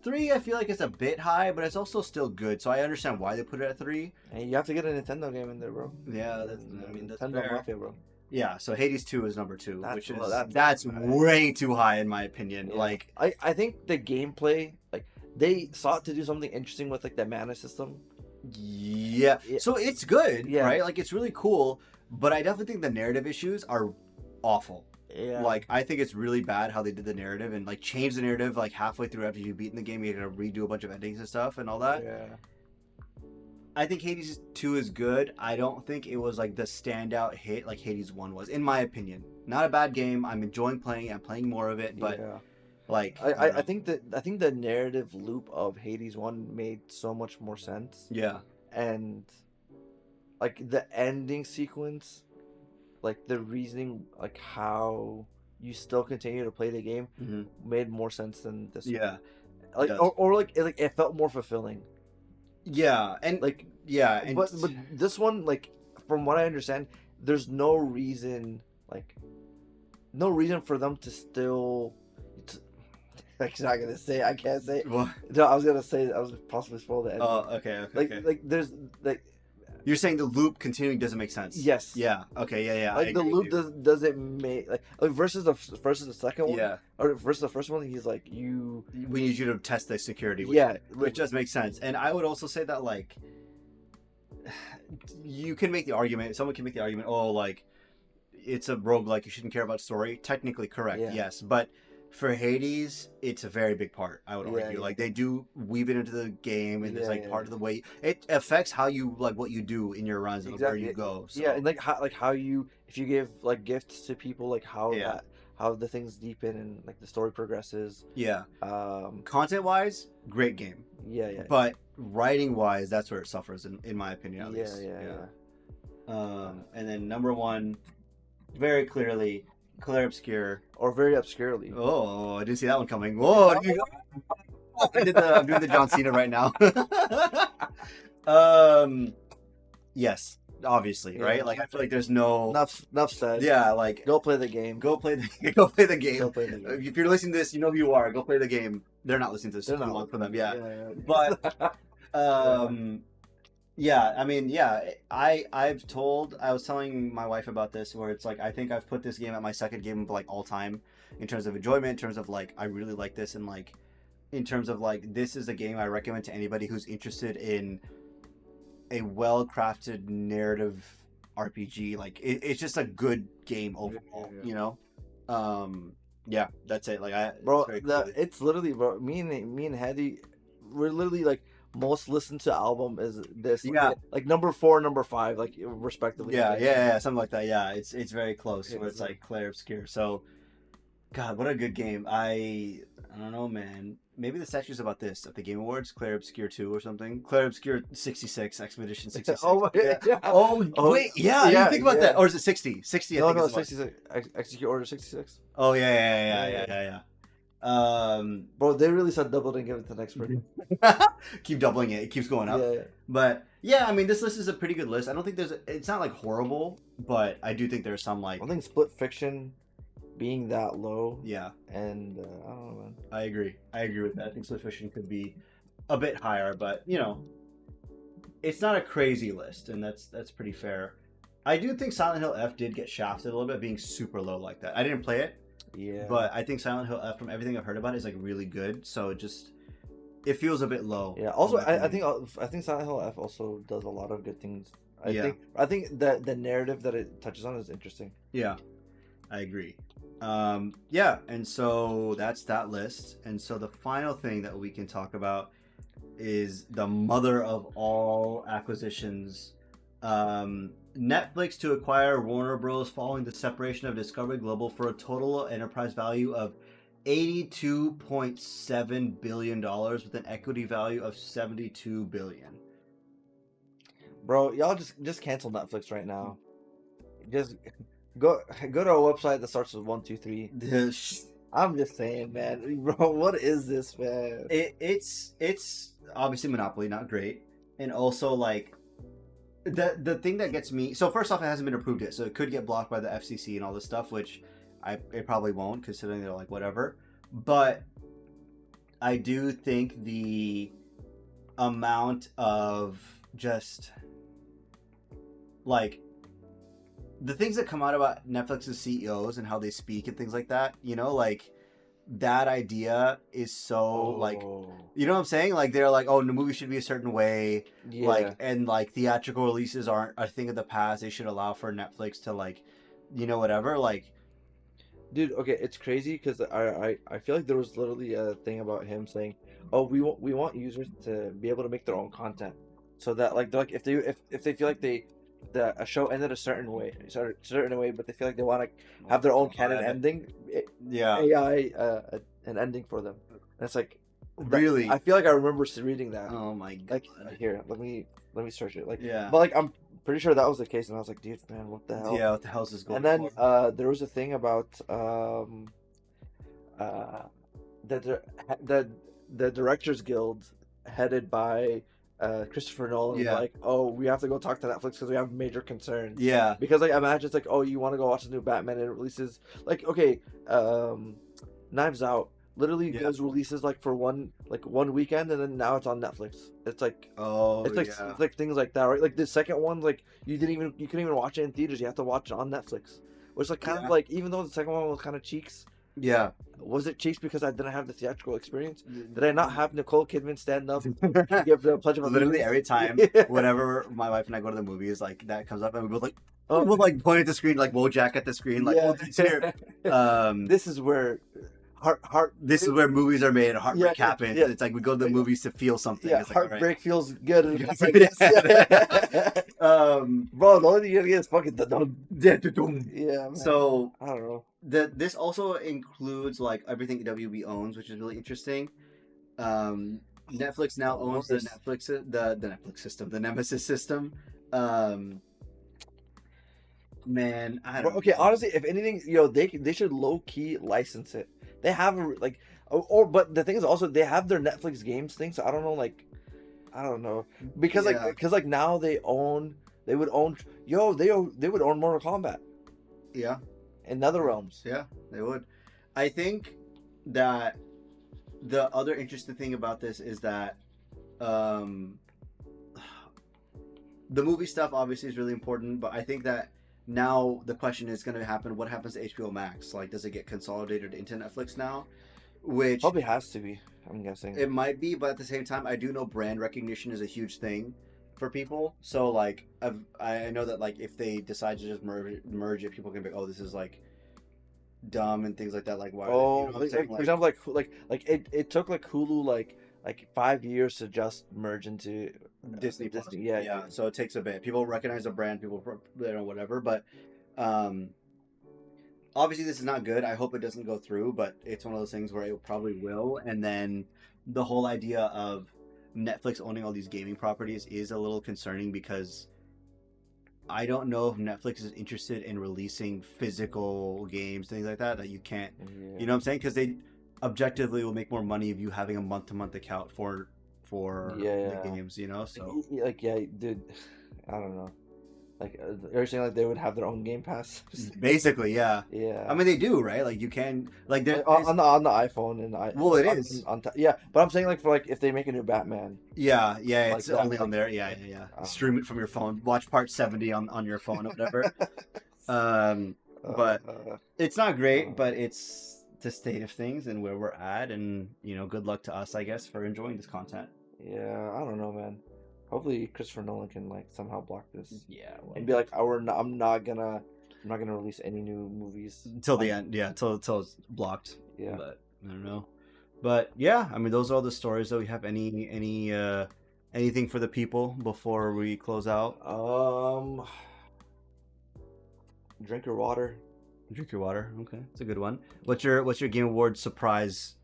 3, I feel like it's a bit high, but it's also still good. So I understand why they put it at 3. And you have to get a Nintendo game in there, bro. Yeah, that's Nintendo Mafia, bro. Yeah, so Hades 2 is number 2, which is that's way too high in my opinion. Yeah. Like I think the gameplay, like they sought to do something interesting with like the mana system. Yeah. So it's good, right? Like it's really cool, but I definitely think the narrative issues are awful. Yeah. Like I think it's really bad how they did the narrative and like changed the narrative like halfway through after you've beaten the game. You gotta redo a bunch of endings and stuff and all that. Yeah. I think Hades 2 is good. I don't think it was like the standout hit like Hades 1 was, in my opinion. Not a bad game. I'm enjoying playing it. I'm playing more of it, but like I think the narrative loop of Hades 1 made so much more sense. Yeah. And like the ending sequence, like the reasoning, like how you still continue to play the game made more sense than this one. Like or like it felt more fulfilling. Yeah, and like and but this one, like from what I understand, there's no reason for them to still. I'm not gonna say. I can't say. What? No, I was gonna say. I was possibly spoil the ending. Oh, okay. Like there's like. You're saying the loop continuing doesn't make sense. Yes. Yeah. Okay. Yeah. Like the loop doesn't make like versus the second one. Yeah. Or versus the first one, he's like you. We need you to test the security. Which does make sense. And I would also say that like, you can make the argument. Someone can make the argument. Oh, like, it's a roguelike. You shouldn't care about story. Technically correct. Yeah. Yes, but. For Hades, it's a very big part. I would argue, like they do weave it into the game, and it's like part of the way it affects how you like what you do in your runs and where you go. So. Yeah, and like how you if you give like gifts to people, like how how the things deepen and like the story progresses. Yeah. Content wise, great game. Yeah. But writing wise, that's where it suffers, in my opinion, at least. Yeah. And then number 1, very clearly. Clair Obscur. Or very obscurely. Oh, I didn't see that one coming. Whoa! I'm doing the John Cena right now. Yes, obviously, Yeah. right? Like I feel like there's no. Enough said. Yeah, like Go play the game. go play the go play the game. Go play the game. If you're listening to this, you know who you are. Go play the game. They're not listening to this. They're Too not long for them. listening. Yeah, Yeah. but yeah, I mean, yeah, I was telling my wife about this where it's like I think I've put this game at my second game of like all time in terms of enjoyment, in terms of like I really like this, and like in terms of like this is a game I recommend to anybody who's interested in a well-crafted narrative RPG. Like it's just a good game overall, Yeah. you know. Yeah, that's it. Like Bro, it's very cool. it's literally, bro. Me and Hedy, we're literally like most listened to album is this. Yeah. Like number 4, number 5, like respectively. Yeah, something like that. Yeah, it's very close. Yeah, Where it's yeah. like Claire Obscure. So, God, what a good game. I don't know, man. Maybe the statue's about this at the Game Awards, Claire Obscure 2 or something. Claire Obscure 66, Expedition 66. Oh my Yeah. yeah. Oh, wait, yeah, I didn't think about that. Or is it 60? 60, I No, think no, is what- 66. Execute Order 66. Oh, yeah. Bro, they really said double and give it to the next person. Keep doubling it. It keeps going up. Yeah. But yeah, I mean, this list is a pretty good list. I don't think it's not like horrible, but I do think there's some like, I think Split Fiction being that low, yeah, and I don't know, man. I agree with that. I think Split Fiction could be a bit higher, but you know, it's not a crazy list, and that's pretty fair. I do think Silent Hill F did get shafted a little bit, being super low like that. I didn't play it, Yeah. but I think Silent Hill F, from everything I've heard about it, is like really good. So it feels a bit low. Yeah. Also, in my I opinion. think Silent Hill F also does a lot of good things. I Yeah. think that the narrative that it touches on is interesting. Yeah, I agree. Yeah, and so that's that list. And so the final thing that we can talk about is the mother of all acquisitions. Netflix to acquire Warner Bros. Following the separation of Discovery Global for a total enterprise value of $82.7 billion with an equity value of $72 billion. Bro, y'all just cancel Netflix right now. Just go to a website that starts with 1, 2, 3. I'm just saying, man. Bro, what is this, man? It's obviously Monopoly, not great, and also like the thing that gets me. So first off, it hasn't been approved yet, so it could get blocked by the FCC and all this stuff, which it probably won't, considering they're like whatever. But I do think the amount of just like the things that come out about Netflix's CEOs and how they speak and things like that, you know, like that idea is so like, you know what I'm saying? Like they're like, oh, the movie should be a certain way, Yeah. like, and like theatrical releases aren't a thing of the past. They should allow for Netflix to like, you know, whatever. Like, Dude, okay, it's crazy because I feel like there was literally a thing about him saying, "Oh, we want users to be able to make their own content, so that like they're like if they feel like a show ended a certain way, but they feel like they want to have their own canon ending, yeah, AI an ending for them." And it's like, really, I feel like I remember reading that. oh my god, Like here, let me search it. Like, yeah, but like I'm pretty sure that was the case, and I was like, dude, man, what the hell? yeah, what the hell's this going? And then for? there was a thing about the Directors Guild headed by Christopher Nolan, Yeah. like, oh, we have to go talk to Netflix because we have major concerns. Yeah, Because like imagine it's like, oh, you want to go watch the new Batman and it releases like, okay, Knives Out literally Yeah. goes releases like for one weekend, and then now it's on Netflix. It's like oh, it's like yeah. it's like things like that, right? Like the second one, like you couldn't even watch it in theaters. You have to watch it on Netflix, which like kind Yeah. of like, even though the second one was kind of cheeks, Yeah. was it cheeks because I didn't have the theatrical experience? Did I not have Nicole Kidman stand up and give the Pledge of Literally Allegiance? every time, Yeah. whenever my wife and I go to the movies, like that comes up, and we both like, Oh. we'll like point at the screen, like Wojak at the screen, like, Yeah. oh, it's here. This is where heart. This is where movies are made and heartbreak Yeah, happens. yeah. It's like we go to the movies to feel something. Yeah, It's like, all right. heartbreak feels good. It's like, Yeah. bro, the only thing you gotta get is fucking the yeah. Man. So I don't know. this also includes like everything WB owns, which is really interesting. Netflix now owns the Netflix system, the Nemesis system. Man, I don't Okay, know. honestly, if anything, they should low key license it. They have but the thing is also they have their Netflix games thing, so I don't know, like, I don't know because Yeah. like now they own They would own they would own Mortal Kombat Yeah. in NetherRealms. Yeah, they would. I think that the other interesting thing about this is that um, the movie stuff obviously is really important, but I think that now the question is going to happen: what happens to HBO Max? Like, does it get consolidated into Netflix now? Which Probably has to be. I'm guessing. it might be, but at the same time, I do know brand recognition is a huge thing for people. So like, I know that like if they decide to just merge it, people can be, oh, this is like dumb and things like that. Like, why? Oh, You know what I'm saying? for example, like it took like Hulu like 5 years to just merge into Disney Plus. Disney. Yeah. So it takes a bit. People recognize the brand. People, whatever. But obviously, this is not good. I hope it doesn't go through. But it's one of those things where it probably will. And then the whole idea of Netflix owning all these gaming properties is a little concerning because I don't know if Netflix is interested in releasing physical games, things like that you can't. Yeah. You know what I'm saying? Because they objectively will make more money if you having a month-to-month account for the games. You know, so Like dude, I don't know. Like you're saying like they would have their own Game Pass. basically, yeah. Yeah. I mean, they do, right? Like you can, like there on the iPhone and Well, it is. yeah, but I'm saying like for like if they make a new Batman. Yeah, Like it's that, only on like- there. Yeah. Stream it from your phone. Watch part 70 on your phone or whatever. But it's not great, but it's the state of things and where we're at, and you know, good luck to us, I guess, for enjoying this content. Yeah, I don't know, man. Hopefully Christopher Nolan can like somehow block this Yeah, and be like, I'm not gonna release any new movies until the end. Yeah, till it's blocked. Yeah. But I don't know. But yeah, I mean, those are all the stories that we have. Anything for the people before we close out? Drink your water. Drink your water. Okay, it's a good one. What's your Game Awards surprise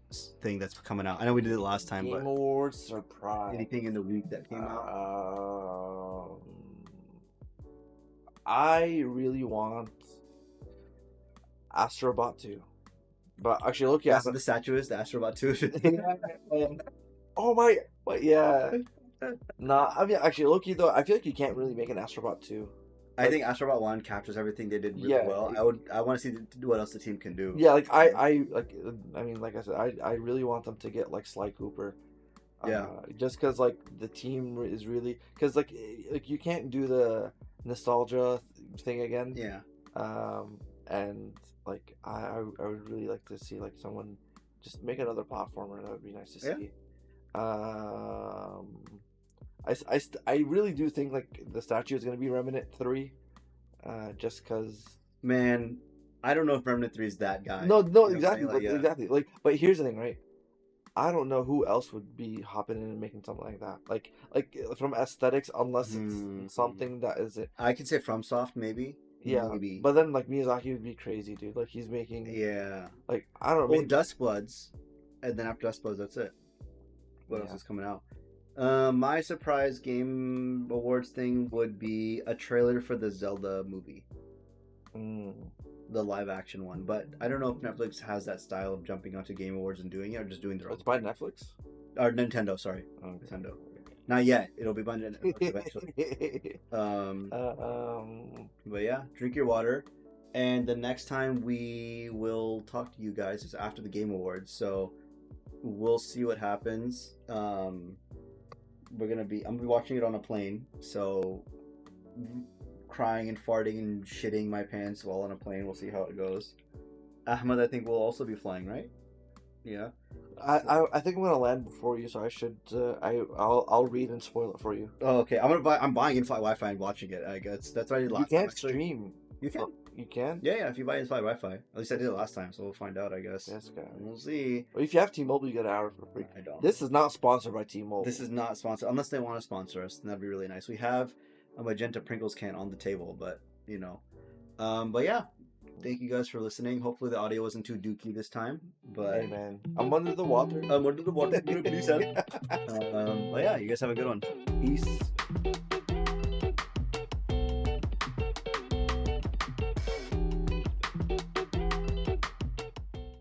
thing that's coming out? I know we did it last time, Game but Awards surprise. anything in the week that came out? I really want Astrobot 2. But actually, look, yeah. That's what the statue is, the Astrobot 2. Oh my, but yeah. Nah, I mean, actually, Loki though, I feel like you can't really make an Astrobot 2. I think Astrobot 1 captures everything they did really well. I want to see what else the team can do. Yeah, like I mean, like I said, I really want them to get like Sly Cooper. Yeah. Just because like the team is really because like you can't do the nostalgia thing again. Yeah. And like I would really like to see like someone just make another platformer. That would be nice to see. I really do think like the statue is gonna be Remnant 3, just because. Man, I don't know if Remnant 3 is that guy. No, You know what I'm exactly, saying? Like, yeah. exactly. Like, but here's the thing, right? I don't know who else would be hopping in and making something like that. Like from aesthetics, unless it's something that is it. I could say FromSoft maybe. Yeah, Maybe. but then like Miyazaki would be crazy, dude. Like he's making. Yeah. Like I don't know. Well, maybe- Duskbloods, and then after Duskbloods, that's it. What else is coming out? My surprise Game Awards thing would be a trailer for the Zelda movie, the live action one. But I don't know if Netflix has that style of jumping onto Game Awards and doing it, or just doing their own. It's by Netflix. Or Nintendo, sorry. Nintendo. Not yet. It'll be by Nintendo eventually. But yeah, drink your water. And the next time we will talk to you guys is after the Game Awards. So we'll see what happens. I'm gonna be watching it on a plane. So crying and farting and shitting my pants while on a plane. We'll see how it goes. Ahmed, I think will also be flying, right? Yeah. I think I'm gonna land before you, so I should. I'll read and spoil it for you. Oh, okay. I'm buying in-flight Wi-Fi and watching it. I guess that's what I did last You time. can't Actually. stream. You can. You can. Yeah. If you buy in-flight Wi-Fi, at least I did it last time, so we'll find out. I guess. Yes, guys. We'll see. Well, if you have T-Mobile, you get an hour for free. I don't. This is not sponsored by T-Mobile. This is not sponsored unless they want to sponsor us. Then that'd be really nice. We have a magenta Pringles can on the table, but you know. But yeah. Thank you guys for listening. Hopefully the audio wasn't too dookie this time. But Hey man, I'm under the water. I'm under the water. Please help. But yeah, you guys have a good one. Peace.